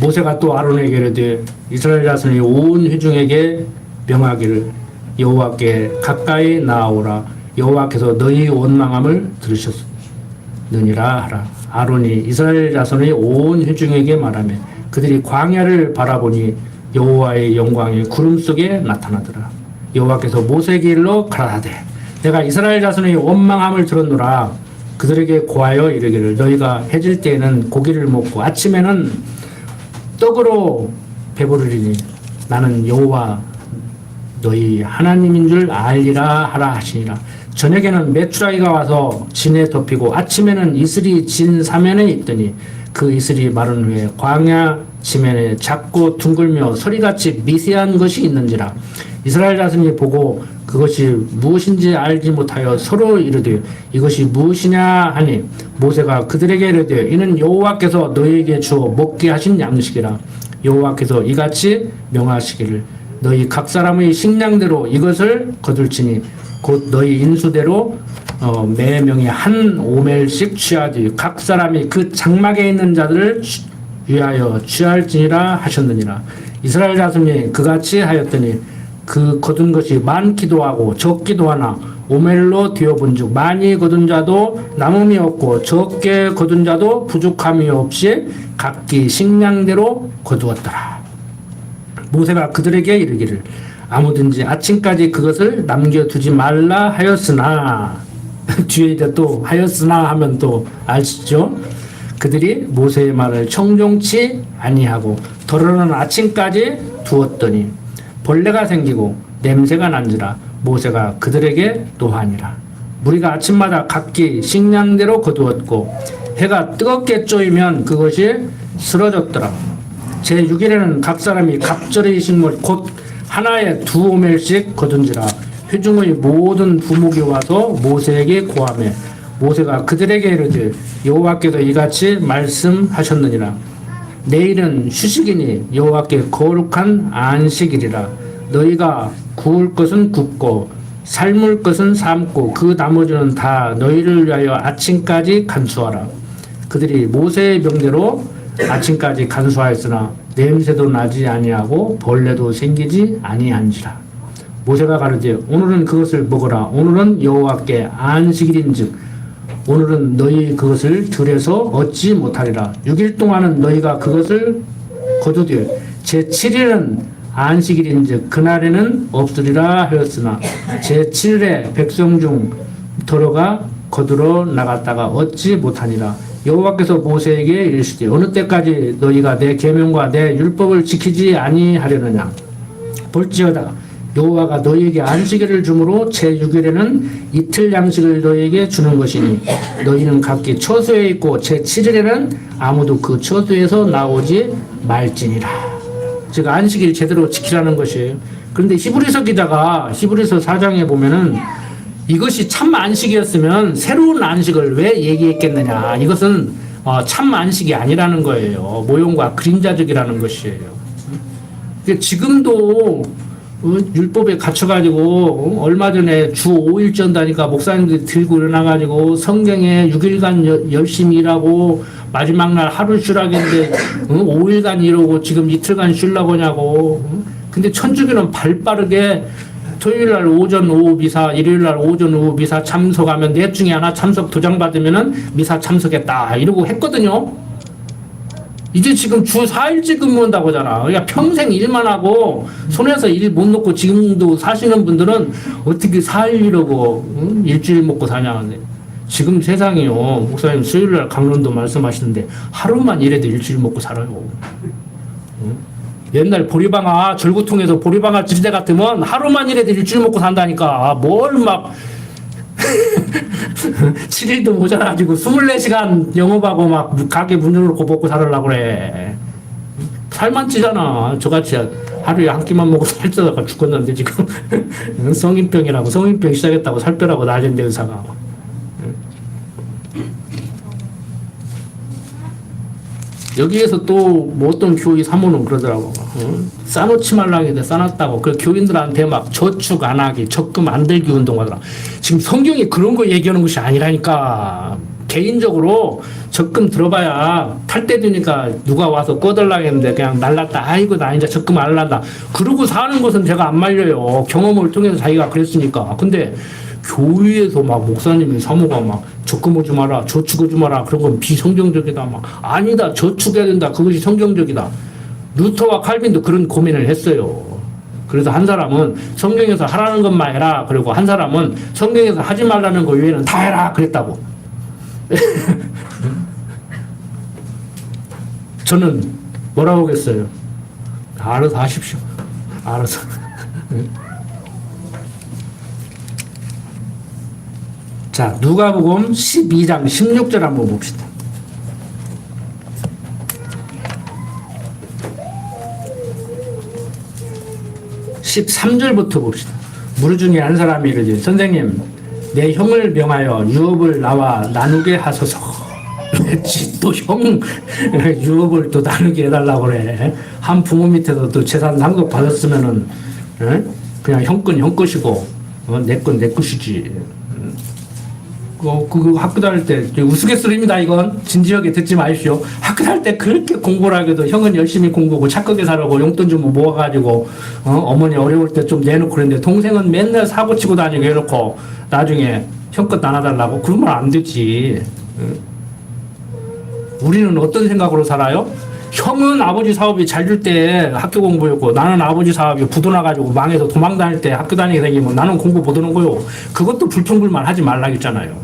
모세가 또 아론에게 이르되 이스라엘 자손이 온 회중에게 명하기를 여호와께 가까이 나아오라. 여호와께서 너희 원망함을 들으셨느니라 하라. 아론이 이스라엘 자손의 온 회중에게 말하며 그들이 광야를 바라보니 여호와의 영광이 구름 속에 나타나더라. 여호와께서 모세에게 일러 가라사대 내가 이스라엘 자손의 원망함을 들었노라. 그들에게 고하여 이르기를 너희가 해질 때에는 고기를 먹고 아침에는 떡으로 배부르리니 나는 여호와 너희 하나님인 줄 알리라 하라 하시니라. 저녁에는 메추라기가 와서 진에 덮이고 아침에는 이슬이 진 사면에 있더니 그 이슬이 마른 후에 광야 지면에 작고 둥글며 서리같이 미세한 것이 있는지라. 이스라엘 자손이 보고 그것이 무엇인지 알지 못하여 서로 이르되 이것이 무엇이냐 하니 모세가 그들에게 이르되 이는 여호와께서 너희에게 주어 먹게 하신 양식이라. 여호와께서 이같이 명하시기를 너희 각 사람의 식량대로 이것을 거둘지니 곧 너희 인수대로 매 명이 한 오멜씩 취하지 각 사람이 그 장막에 있는 자들을 위하여 취할지니라 하셨느니라. 이스라엘 자손이 그같이 하였더니 그 거둔 것이 많기도 하고 적기도 하나 오멜로 되어본즉 많이 거둔 자도 남음이 없고 적게 거둔 자도 부족함이 없이 각기 식량대로 거두었더라. 모세가 그들에게 이르기를 아무든지 아침까지 그것을 남겨두지 말라 하였으나 뒤에 이제 또 하였으나 하면 또 아시죠? 그들이 모세의 말을 청종치 아니하고 더러는 아침까지 두었더니 벌레가 생기고 냄새가 난지라 모세가 그들에게 또 하니라. 무리가 아침마다 각기 식량대로 거두었고 해가 뜨겁게 쪼이면 그것이 쓰러졌더라. 제6일에는 각 사람이 갑절의 식물 곧 하나에 2오멜씩 거둔지라. 회중의 모든 부목이 와서 모세에게 고하매 모세가 그들에게 이르되 여호와께서 이같이 말씀하셨느니라. 내일은 휴식이니 여호와께 거룩한 안식일이라. 너희가 구울 것은 굽고 삶을 것은 삶고 그 나머지는 다 너희를 위하여 아침까지 간수하라. 그들이 모세의 명대로 아침까지 간수하였으나 냄새도 나지 아니하고 벌레도 생기지 아니한지라. 모세가 가르되 오늘은 그것을 먹어라. 오늘은 여호와께 안식일인즉 오늘은 너희 그것을 들에서 얻지 못하리라. 6일 동안은 너희가 그것을 거두되 제7일은 안식일인즉 그날에는 없으리라 하였으나 제7일에 백성 중 더러가 거두러 나갔다가 얻지 못하니라. 여호와께서 모세에게 이르시되 어느 때까지 너희가 내 계명과 내 율법을 지키지 아니하려느냐. 볼지어다 여호와가 너희에게 안식일을 주므로 제6일에는 이틀 양식을 너희에게 주는 것이니 너희는 각기 처소에 있고 제7일에는 아무도 그 처소에서 나오지 말지니라. 즉 안식일 제대로 지키라는 것이에요. 그런데 히브리서 기자가 히브리서 4장에 보면은 이것이 참 안식이었으면 새로운 안식을 왜 얘기했겠느냐. 이것은 참 안식이 아니라는 거예요. 모형과 그림자적이라는 것이에요. 지금도 율법에 갇혀가지고 얼마 전에 주 5일 전다니까 목사님들이 들고 일어나가지고 성경에 6일간 열심히 일하고 마지막 날 하루 쉬라겠는데 5일간 이러고 지금 이틀간 쉬려고 하냐고. 근데 천주교는 발빠르게 토요일날 오전 오후 미사, 일요일날 오전 오후 미사 참석하면 넷 중에 하나 참석 도장 받으면은 미사 참석했다 이러고 했거든요. 이제 지금 주 4일째 근무한다고 하잖아. 그러니까 평생 일만 하고 손에서 일 못 놓고 지금도 사시는 분들은 어떻게 4일 이러고 일주일 먹고 사냐는데 지금 세상이요. 목사님 수요일날 강론도 말씀하시는데 하루만 일해도 일주일 먹고 살아요. 옛날 보리방아 절구통에서 보리방아 지리대 같으면 하루만 일해도 일주일 먹고 산다니까. 뭘 막 7일도 모자라지고 24시간 영업하고 막 가게 문 열어놓고 먹고 살으려고 그래. 살만 찌잖아. 저같이 하루에 한 끼만 먹고 살 쪄다가 죽었는데 지금 성인병이라고 성인병 시작했다고 살 빼라고 난리인데 의사가. 여기에서 또 뭐 어떤 교회 사모는 그러더라고. 싸놓지 말라고 했는데 싸놨다고. 그 교인들한테 막 저축 안 하기, 적금 안 들기 운동하더라. 지금 성경이 그런 거 얘기하는 것이 아니라니까. 개인적으로 적금 들어봐야 탈 때 되니까 누가 와서 꺼달라고 했는데 그냥 날랐다. 아이고 나 이제 적금 안 할란다. 그러고 사는 것은 제가 안 말려요. 경험을 통해서 자기가 그랬으니까. 근데 교회에서 막 목사님이 사모가 막 적금 오지 마라, 저축 오지 마라, 그런 건 비성경적이다. 막 아니다, 저축해야 된다. 그것이 성경적이다. 루터와 칼빈도 그런 고민을 했어요. 그래서 한 사람은 성경에서 하라는 것만 해라. 그리고 한 사람은 성경에서 하지 말라는 거 외에는 다 해라. 그랬다고. 저는 뭐라고 하겠어요? 알아서 하십시오. 알아서. 자, 누가복음 12장 16절 한번 봅시다. 13절부터 봅시다. 무리 중에 한 사람이 이르되 선생님 내 형을 명하여 유업을 나와 나누게 하소서. 또 형 유업을 또 나누게 해달라고 그래. 한 부모 밑에서 또 재산 상속 받았으면은 그냥 형 건 형 것이고 내 건 내 것이지. 그 학교 다닐 때 우스갯소리입니다. 이건 진지하게 듣지 마십시오. 학교 다닐 때 그렇게 공부를 하게도 형은 열심히 공부하고 착하게 살라고 용돈 좀 모아가지고 어머니 어려울 때 좀 내놓고 그랬는데 동생은 맨날 사고 치고 다니고 해놓고 나중에 형껏 나눠달라고 그러면 안 되지. 우리는 어떤 생각으로 살아요? 형은 아버지 사업이 잘 줄 때 학교 공부했고 나는 아버지 사업이 부도나가지고 망해서 도망 다닐 때 학교 다니게 생기면 나는 공부 못 하는 거요. 그것도 불평불만 하지 말라겠잖아요.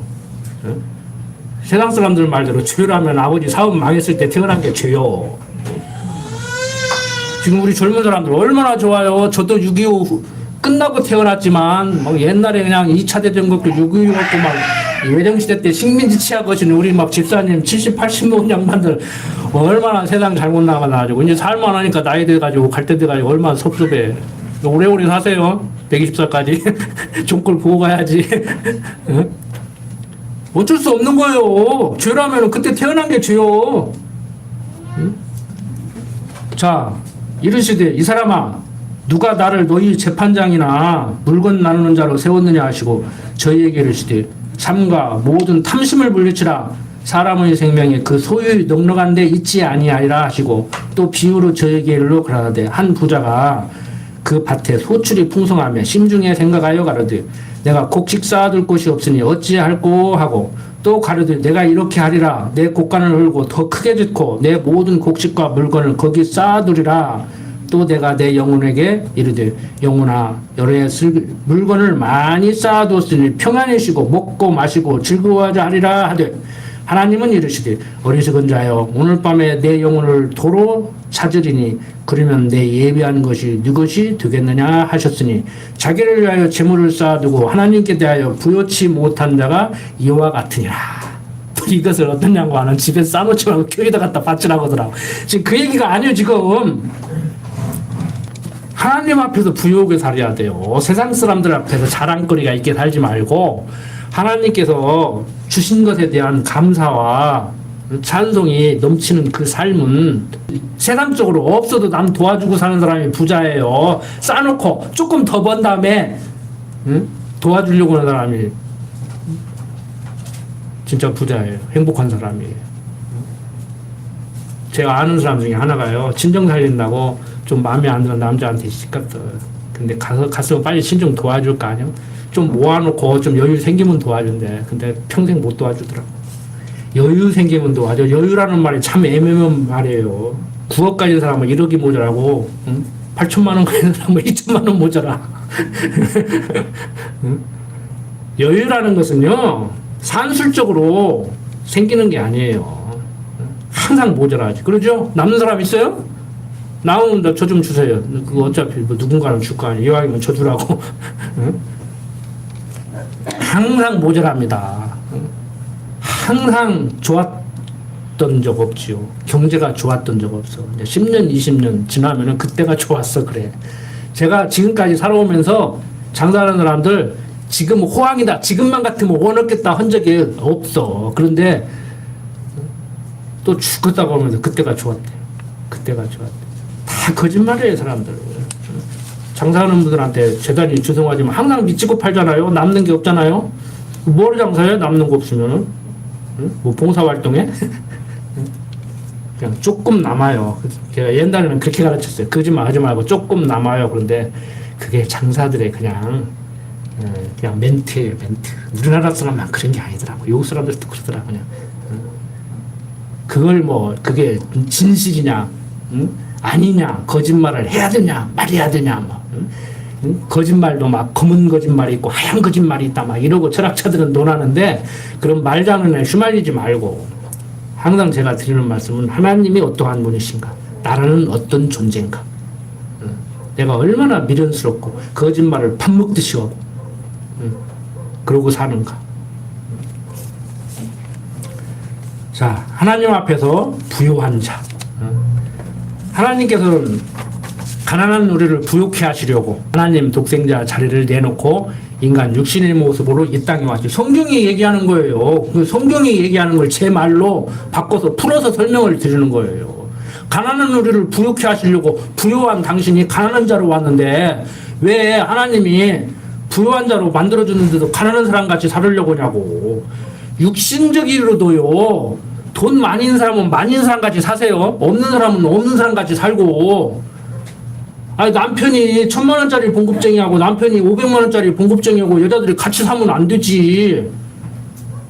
세상 사람들 말대로 죄라면 아버지 사업 망했을 때 태어난 게 죄요. 지금 우리 젊은 사람들 얼마나 좋아요. 저도 6.25 끝나고 태어났지만 막 옛날에 그냥 2차 대전국도 6.25였고 막 외정시대 때 식민지 취하거신 우리 막 집사님 70, 80 먹은 양반들 얼마나 세상 잘못 나가가지고 이제 살만하니까 나이 돼가지고 갈 때 돼가지고 얼마나 섭섭해. 오래오래 사세요. 120살까지 종골 보고 가야지. 어쩔 수 없는 거예요. 죄라면 그때 태어난 게 죄요. 자, 이르시되 이 사람아 누가 나를 너희 재판장이나 물건 나누는 자로 세웠느냐 하시고 저희에게 이르시되 삼가 모든 탐심을 물리치라 사람의 생명이 그 소유의 넉넉한 데 있지 아니하리라 하시고 또 비유로 저에게 일러 그러하되 한 부자가 그 밭에 소출이 풍성하며 심중에 생각하여 가로되 내가 곡식 쌓아둘 곳이 없으니 어찌할꼬 하고 또 가로되 내가 이렇게 하리라 내 곡간을 헐고 더 크게 짓고 내 모든 곡식과 물건을 거기 쌓아두리라 또 내가 내 영혼에게 이르되 영혼아 여러 물건을 많이 쌓아두었으니 평안히 쉬고 먹고 마시고 즐거워하자 하리라 하되 하나님은 이르시되 어리석은 자여 오늘 밤에 내 영혼을 도로 찾으리니 그러면 내 예비한 것이 네 것이 되겠느냐 하셨으니 자기를 위하여 재물을 쌓아두고 하나님께 대하여 부요치 못한 자가 이와 같으니라. 이것을 어떤 양반은 집에 쌓아놓지 말고 교회에다 갖다 바치라고 하더라고. 지금 그 얘기가 아니에요. 지금 하나님 앞에서 부유하게 살아야 돼요. 세상 사람들 앞에서 자랑거리가 있게 살지 말고 하나님께서 주신 것에 대한 감사와 찬송이 넘치는 그 삶은 세상적으로 없어도 남 도와주고 사는 사람이 부자예요. 쌓아놓고 조금 더 번 다음에 도와주려고 하는 사람이 진짜 부자예요. 행복한 사람이에요. 제가 아는 사람 중에 하나가요. 친정 살린다고 좀 마음에 안 드는 남자한테 시켰어요. 근데 가서 빨리 친정 도와줄 거 아니요? 좀 모아놓고 좀 여유 생기면 도와준대. 근데 평생 못 도와주더라고. 여유 생기면 도와줘. 여유라는 말이 참 애매한 말이에요. 9억 가진 사람은 1억이 모자라고, 8천만 원 가진 사람은 2천만 원 모자라. 여유라는 것은요, 산술적으로 생기는 게 아니에요. 항상 모자라지. 그러죠? 남는 사람 있어요? 나오는데 저 좀 주세요. 그거 어차피 뭐 누군가는 줄 거 아니에요. 이왕이면 저 주라고. 항상 모자랍니다. 항상 좋았던 적 없지요. 경제가 좋았던 적 없어. 10년, 20년 지나면은 그때가 좋았어. 그래. 제가 지금까지 살아오면서 장사하는 사람들 지금 호황이다. 지금만 같으면 원 얻겠다 한 적이 없어. 그런데 또 죽었다 보면서 그때가 좋았대. 그때가 좋았대. 다 거짓말이에요, 사람들. 장사하는 분들한테 재단이 죄송하지만 항상 미치고 팔잖아요. 남는 게 없잖아요. 뭘 장사해요? 남는 거 없으면은? 뭐 봉사활동에? 그냥 조금 남아요. 제가 옛날에는 그렇게 가르쳤어요. 거짓말 하지 말고 조금 남아요. 그런데 그게 장사들의 그냥 멘트예요, 멘트. 우리나라 사람만 그런 게 아니더라고. 외국 사람들도 그러더라고, 그냥. 그걸 뭐, 그게 진실이냐, 아니냐, 거짓말을 해야 되냐, 말해야 되냐, 막. 거짓말도 막 검은 거짓말이 있고 하얀 거짓말이 있다, 막 이러고 철학자들은 논하는데 그런 말장난에 휘말리지 말고 항상 제가 드리는 말씀은 하나님이 어떠한 분이신가, 나라는 어떤 존재인가, 내가 얼마나 미련스럽고 거짓말을 밥 먹듯이 하고 그러고 사는가. 자, 하나님 앞에서 부유한 자. 하나님께서는 가난한 우리를 부욕해 하시려고 하나님 독생자 자리를 내놓고 인간 육신의 모습으로 이 땅에 왔죠. 성경이 얘기하는 거예요. 그 성경이 얘기하는 걸 제 말로 바꿔서 풀어서 설명을 드리는 거예요. 가난한 우리를 부욕해 하시려고 부유한 당신이 가난한 자로 왔는데 왜 하나님이 부유한 자로 만들어주는데도 가난한 사람같이 살으려고 하냐고. 육신적으로도요, 돈 많은 사람은 많은 사람 같이 사세요. 없는 사람은 없는 사람 같이 살고. 아니, 남편이 1,000만 원짜리 봉급쟁이하고 남편이 500만 원짜리 봉급쟁이하고 여자들이 같이 사면 안 되지.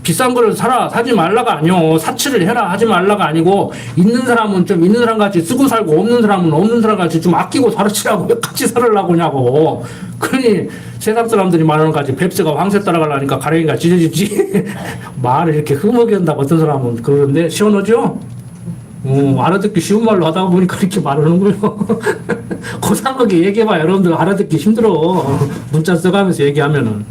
비싼 거를 사지 말라가 아니요. 사치를 해라 하지 말라가 아니고, 있는 사람은 좀 있는 사람 같이 쓰고 살고, 없는 사람은 없는 사람 같이 좀 아끼고 살으시라고. 왜 같이 살으려고 하냐고. 그러니 세상 사람들이 말하는 거지. 뱁새가 황새 따라가려니까 가랭이가 찢어지지. 말을 이렇게 흐뭇게 한다고 어떤 사람은 그러는데 시원하죠? 알아듣기 쉬운 말로 하다 보니까 이렇게 말하는 거예요. 고상하게 얘기해봐. 여러분들 알아듣기 힘들어. 문자 써가면서 얘기하면은.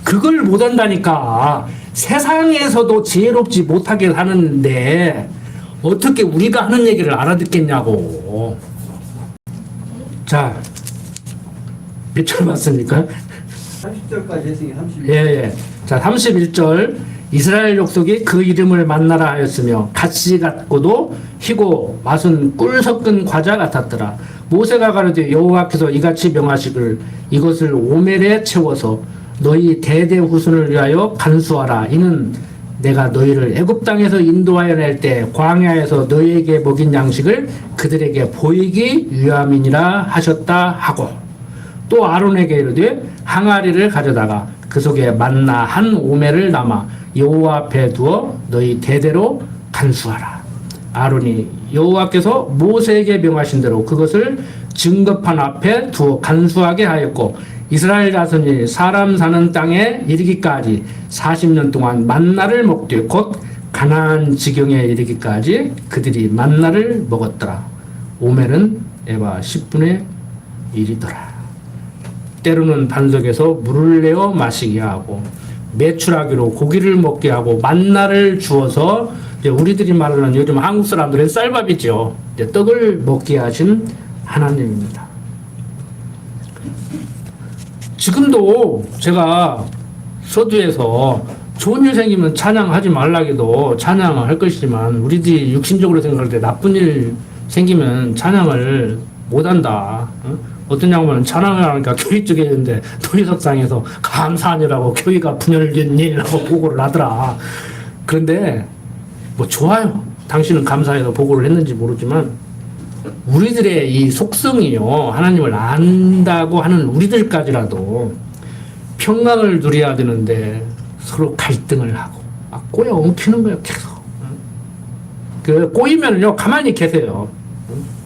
그걸 못한다니까. 세상에서도 지혜롭지 못하게 하는데 어떻게 우리가 하는 얘기를 알아듣겠냐고. 자, 몇 절 봤습니까? 30절까지 했으니 31절. 예. 자, 31절. 이스라엘 족속이 그 이름을 만나라 하였으며 갓씨 같고도 희고 맛은 꿀 섞은 과자 같았더라. 모세가 가로되 여호와께서 이같이 명하시길 이것을 오멜에 채워서 너희 대대 후손을 위하여 간수하라. 이는 내가 너희를 애굽 땅에서 인도하여 낼 때 광야에서 너희에게 먹인 양식을 그들에게 보이기 위함이니라 하셨다 하고, 또 아론에게 이르되 항아리를 가져다가 그 속에 만나 한 오멜을 담아 여호와 앞에 두어 너희 대대로 간수하라. 아론이 여호와께서 모세에게 명하신 대로 그것을 증거판 앞에 두어 간수하게 하였고, 이스라엘 자손이 사람 사는 땅에 이르기까지 40년 동안 만나를 먹되 곧 가나안 지경에 이르기까지 그들이 만나를 먹었더라. 오멜은 에바 10분의 1이더라. 때로는 반석에서 물을 내어 마시게 하고 매출하기로 고기를 먹게 하고 만나를 주어서, 이제 우리들이 말하는 요즘 한국 사람들은 쌀밥이죠. 이제 떡을 먹게 하신 하나님입니다. 지금도 제가 서두에서 좋은 일 생기면 찬양하지 말라기도 찬양을 할 것이지만, 우리들이 육신적으로 생각할 때 나쁜 일 생기면 찬양을 못한다. 어떤 양반은 찬양을 하니까 교회 쪽에 있는데 도의석상에서 감사하니라고 교회가 분열된 일이라고 보고를 하더라. 그런데 뭐 좋아요. 당신은 감사해서 보고를 했는지 모르지만 우리들의 이 속성이요, 하나님을 안다고 하는 우리들까지라도 평강을 누려야 되는데 서로 갈등을 하고 막 꼬여 엉키는 거예요. 계속. 그 꼬이면요 가만히 계세요.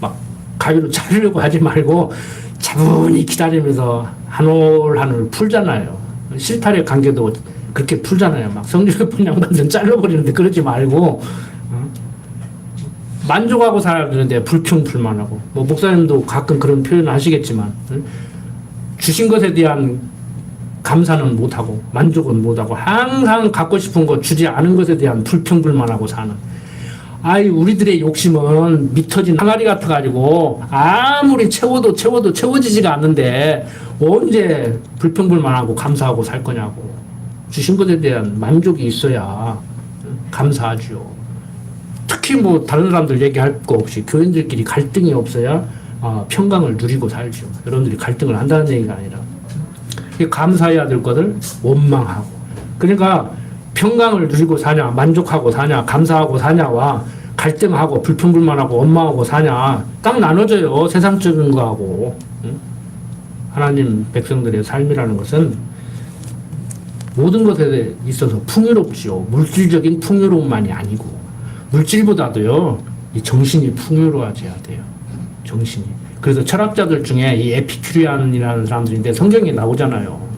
막 가위로 자르려고 하지 말고 차분히 기다리면서 한 올 한 올 풀잖아요. 실타래 관계도 그렇게 풀잖아요. 막 성질 깊은 양반들은 잘라버리는데 그러지 말고 만족하고 살아야 되는데 불평불만하고, 뭐 목사님도 가끔 그런 표현을 하시겠지만 주신 것에 대한 감사는 못하고 만족은 못하고 항상 갖고 싶은 거 주지 않은 것에 대한 불평불만하고 사는, 아이 우리들의 욕심은 미터진 항아리 같아가지고 아무리 채워도 채워지지가 않는데 언제 불평불만하고 감사하고 살 거냐고. 주신 것에 대한 만족이 있어야 감사하죠. 특히 뭐 다른 사람들 얘기할 거 없이 교인들끼리 갈등이 없어야 평강을 누리고 살죠. 여러분들이 갈등을 한다는 얘기가 아니라 감사해야 될 것을 원망하고, 그러니까 평강을 누리고 사냐, 만족하고 사냐, 감사하고 사냐와 갈등하고 불평불만하고 원망하고 사냐 딱 나눠져요. 세상적인 거하고. 하나님 백성들의 삶이라는 것은 모든 것에 있어서 풍요롭지요. 물질적인 풍요로움만이 아니고 물질보다도요, 이 정신이 풍요로워져야 돼요. 정신이. 그래서 철학자들 중에 이 에피큐리안이라는 사람들인데 성경에 나오잖아요.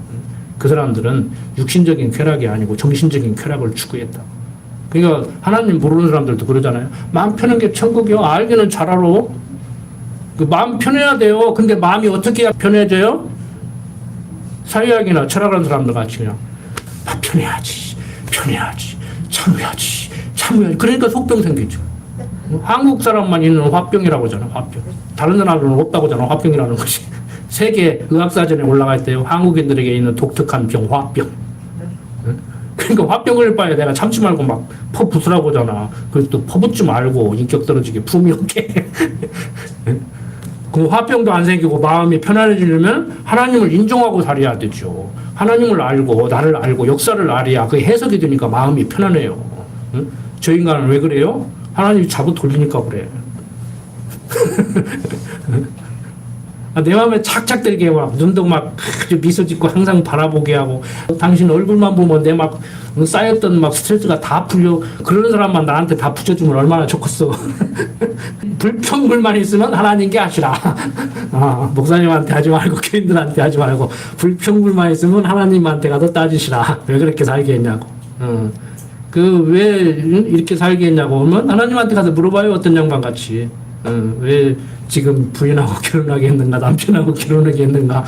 그 사람들은 육신적인 쾌락이 아니고 정신적인 쾌락을 추구했다. 그러니까 하나님 모르는 사람들도 그러잖아요. 마음 편한 게 천국이요. 알기는 잘 알아. 그 마음 편해야 돼요. 근데 마음이 어떻게 해야 편해져요? 사회학이나 철학하는 사람들 같이 그냥 편해야지, 참여야지. 그러니까 속병 생기죠. 한국 사람만 있는 화병이라고 하잖아. 화병. 다른 나라는 없다고 하잖아. 화병이라는 것이. 세계 의학사전에 올라가 있대요. 한국인들에게 있는 독특한 병, 화병. 그러니까 화병 걸릴 바에 내가 참지 말고 막 퍼붓으라고 하잖아. 그래서 또 퍼붓지 말고 인격 떨어지게 품이 없게. 그 화병도 안 생기고 마음이 편안해지려면 하나님을 인정하고 살아야 되죠. 하나님을 알고 나를 알고 역사를 알아야 그 해석이 되니까 마음이 편안해요. 응? 저 인간은 왜 그래요? 하나님이 잡아 돌리니까 그래. 내 마음에 착착들게 막 눈도 막 미소 짓고 항상 바라보게 하고 당신 얼굴만 보면 내 막 쌓였던 막 스트레스가 다 풀려. 그런 사람만 나한테 다 붙여주면 얼마나 좋겠어. 불평불만 있으면 하나님께 하시라. 목사님한테 하지 말고 교인들한테 하지 말고 불평불만 있으면 하나님한테 가서 따지시라. 왜 그렇게 살게 했냐고. 그 왜 이렇게 살게 했냐고 하면 하나님한테 가서 물어봐요. 어떤 양반같이. 왜 지금 부인하고 결혼하게 했는가, 남편하고 결혼하게 했는가.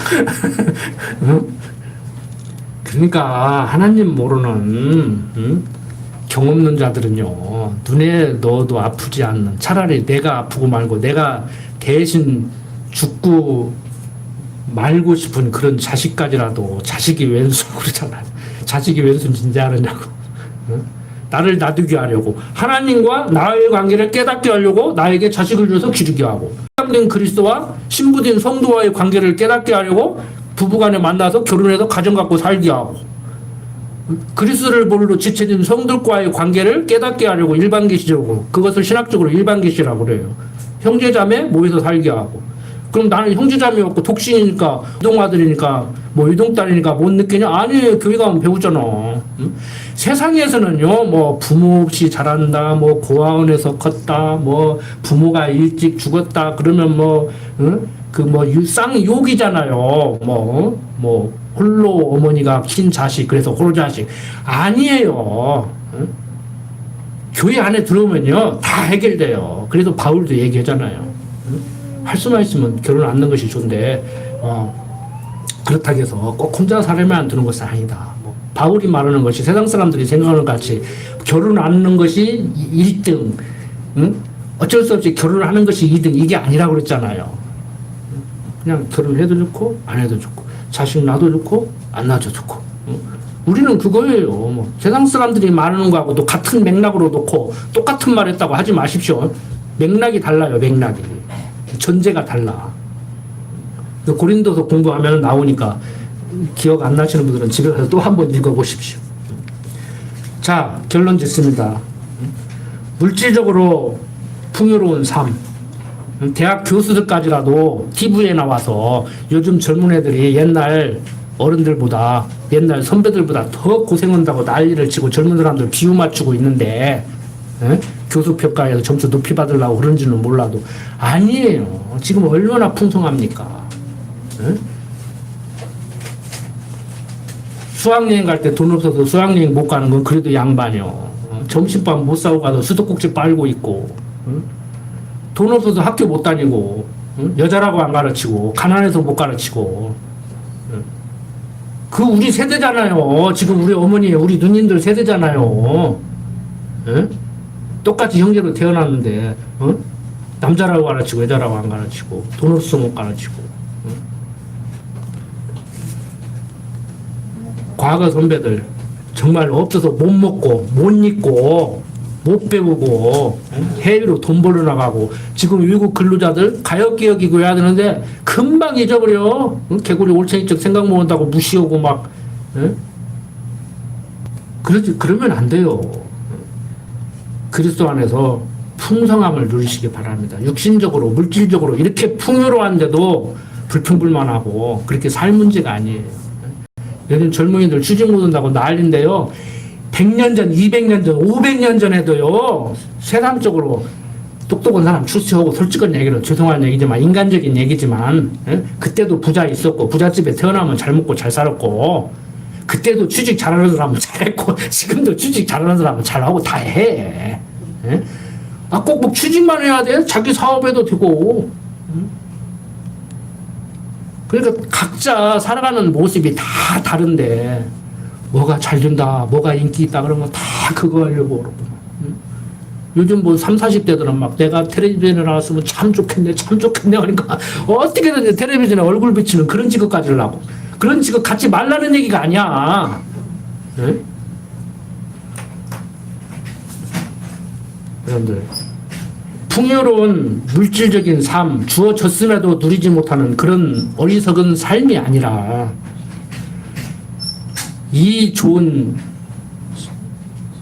그러니까 하나님 모르는 경 없는 자들은요, 눈에 넣어도 아프지 않는, 차라리 내가 아프고 말고 내가 대신 죽고 말고 싶은 그런 자식까지라도 자식이 왼수 그러잖아요. 자식이 왼수는 진짜 하느냐고. 나를 놔두게 하려고, 하나님과 나의 관계를 깨닫게 하려고 나에게 자식을 줘서 기르게 하고, 된 그리스도와 신부된 성도와의 관계를 깨닫게 하려고 부부간에 만나서 결혼해서 가정 갖고 살게 하고, 그리스도를 본으로 지체된 성들과의 관계를 깨닫게 하려고 일반계시적으로, 그것을 신학적으로 일반계시라고 그래요. 형제자매 모여서 살게 하고. 그럼 나는 형제자매 없고 독신이니까, 이동아들이니까, 뭐 이동딸이니까 못 느끼냐? 아니에요. 교회 가면 배우잖아. 응? 세상에서는요, 뭐 부모 없이 자란다, 뭐 고아원에서 컸다, 뭐 부모가 일찍 죽었다, 그러면 뭐, 응? 그 뭐 쌍욕이잖아요. 뭐 홀로 어머니가 킨 자식, 그래서 홀로 자식. 아니에요. 응? 교회 안에 들어오면요, 다 해결돼요. 그래도 바울도 얘기하잖아요. 할 수만 있으면 결혼 안 하는 것이 좋은데, 그렇다고 해서 꼭 혼자 살아만 두는 것은 아니다. 뭐 바울이 말하는 것이 세상 사람들이 생각하는 것 같이 결혼 안 하는 것이 1등, 응? 어쩔 수 없이 결혼을 하는 것이 2등, 이게 아니라고 그랬잖아요. 그냥 결혼해도 좋고 안 해도 좋고, 자식 낳아도 좋고 안 낳아도 좋고. 응? 우리는 그거예요. 뭐 세상 사람들이 말하는 거하고도 같은 맥락으로 놓고 똑같은 말 했다고 하지 마십시오. 맥락이 달라요. 맥락이. 전제가 달라. 고린도서 공부하면 나오니까 기억 안 나시는 분들은 집에 가서 또 한 번 읽어보십시오. 자, 결론 짓습니다. 물질적으로 풍요로운 삶. 대학 교수들까지라도 TV에 나와서 요즘 젊은 애들이 옛날 어른들보다, 옛날 선배들보다 더 고생한다고 난리를 치고 젊은 사람들 비유 맞추고 있는데, 교수 평가에서 점수 높이 받으려고 그런지는 몰라도 아니에요. 지금 얼마나 풍성합니까? 수학여행 갈 때 돈 없어서 수학여행 못 가는 건 그래도 양반이요. 점심밥 못 사고 가서 수도꼭지 빨고 있고, 돈 없어서 학교 못 다니고, 여자라고 안 가르치고, 가난해서 못 가르치고. 그 우리 세대잖아요. 지금 우리 어머니, 우리 누님들 세대잖아요. 똑같이 형제로 태어났는데, 남자라고 가르치고 여자라고 안 가르치고, 돈 없어서 못 가르치고. 과거 선배들 정말 없어서 못 먹고 못 입고 못 배우고 해외로 돈 벌어 나가고, 지금 외국 근로자들 가역기억이고 해야 되는데 금방 잊어버려. 개구리 올챙이적 생각 모은다고 무시하고 막. 그러면 안 돼요. 그리스도 안에서 풍성함을 누리시기 바랍니다. 육신적으로 물질적으로 이렇게 풍요로한데도 불평불만하고 그렇게 살 문제가 아니에요. 요즘 젊은이들 취직 못한다고 난리인데요. 100년 전, 200년 전, 500년 전에도요, 세상적으로 똑똑한 사람 출세하고, 솔직한 얘기로 죄송한 얘기지만, 인간적인 얘기지만, 그때도 부자 있었고, 부잣집에 태어나면 잘 먹고 잘 살았고, 그때도 취직 잘하는 사람은 잘했고, 지금도 취직 잘하는 사람은 잘하고 다 해. 꼭 뭐 취직만 해야 돼? 자기 사업해도 되고. 그러니까 각자 살아가는 모습이 다 다른데, 뭐가 잘 된다, 뭐가 인기 있다, 그러면 다 그거 하려고 그러고. 요즘 뭐 30, 40대들은 막 내가 텔레비전에 나왔으면 참 좋겠네, 참 좋겠네. 그러니까 어떻게든 텔레비전에 얼굴 비치는 그런 직업까지 하려고. 그런 직업 갖지 말라는 얘기가 아니야. 네? 여러분들, 풍요로운 물질적인 삶, 주어졌음에도 누리지 못하는 그런 어리석은 삶이 아니라 이 좋은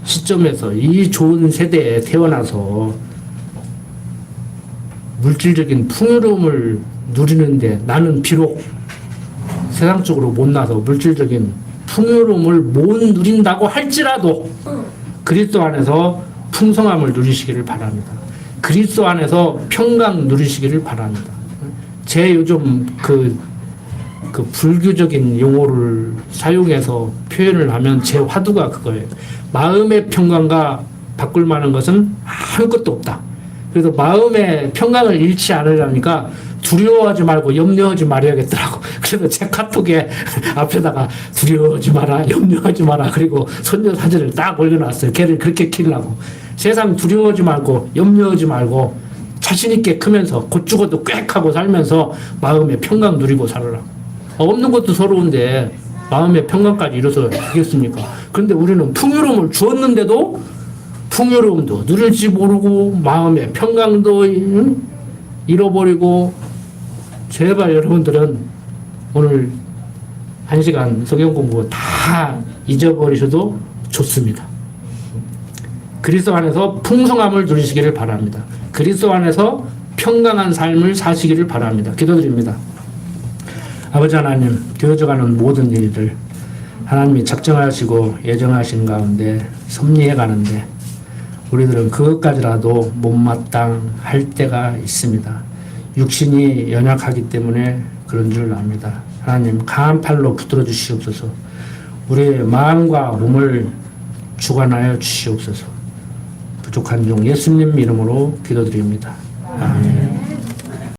시점에서 이 좋은 세대에 태어나서 물질적인 풍요로움을 누리는데 나는 비록 세상적으로 못나서 물질적인 풍요로움을 못 누린다고 할지라도 그리스도 안에서 풍성함을 누리시기를 바랍니다. 그리스도 안에서 평강 누리시기를 바랍니다. 제 요즘 그 불교적인 용어를 사용해서 표현을 하면 제 화두가 그거예요. 마음의 평강과 바꿀 만한 것은 아무것도 없다. 그래서 마음의 평강을 잃지 않으려니까 두려워하지 말고 염려하지 말아야겠더라고. 그래서 제 카톡에 앞에다가 두려워하지 마라, 염려하지 마라. 그리고 손녀 사진을 딱 올려놨어요. 걔를 그렇게 키우려고. 세상 두려워하지 말고 염려하지 말고 자신있게 크면서 곧 죽어도 꽥 하고 살면서 마음의 평강 누리고 살아라. 없는 것도 서러운데 마음의 평강까지 이뤄서 되겠습니까? 그런데 우리는 풍요로움을 주었는데도 풍요로움도 누릴지 모르고 마음의 평강도 잃어버리고 제발 여러분들은 오늘 1시간 성경 공부 다 잊어버리셔도 좋습니다. 그리스도 안에서 풍성함을 누리시기를 바랍니다. 그리스도 안에서 평강한 삶을 사시기를 바랍니다. 기도드립니다. 아버지 하나님, 되어져가는 모든 일들 하나님이 작정하시고 예정하신 가운데 섭리해 가는데 우리들은 그것까지라도 못마땅할 때가 있습니다. 육신이 연약하기 때문에 그런 줄 압니다. 하나님, 강한 팔로 붙들어 주시옵소서. 우리의 마음과 몸을 주관하여 주시옵소서. 부족한 종 예수님 이름으로 기도드립니다. 아멘.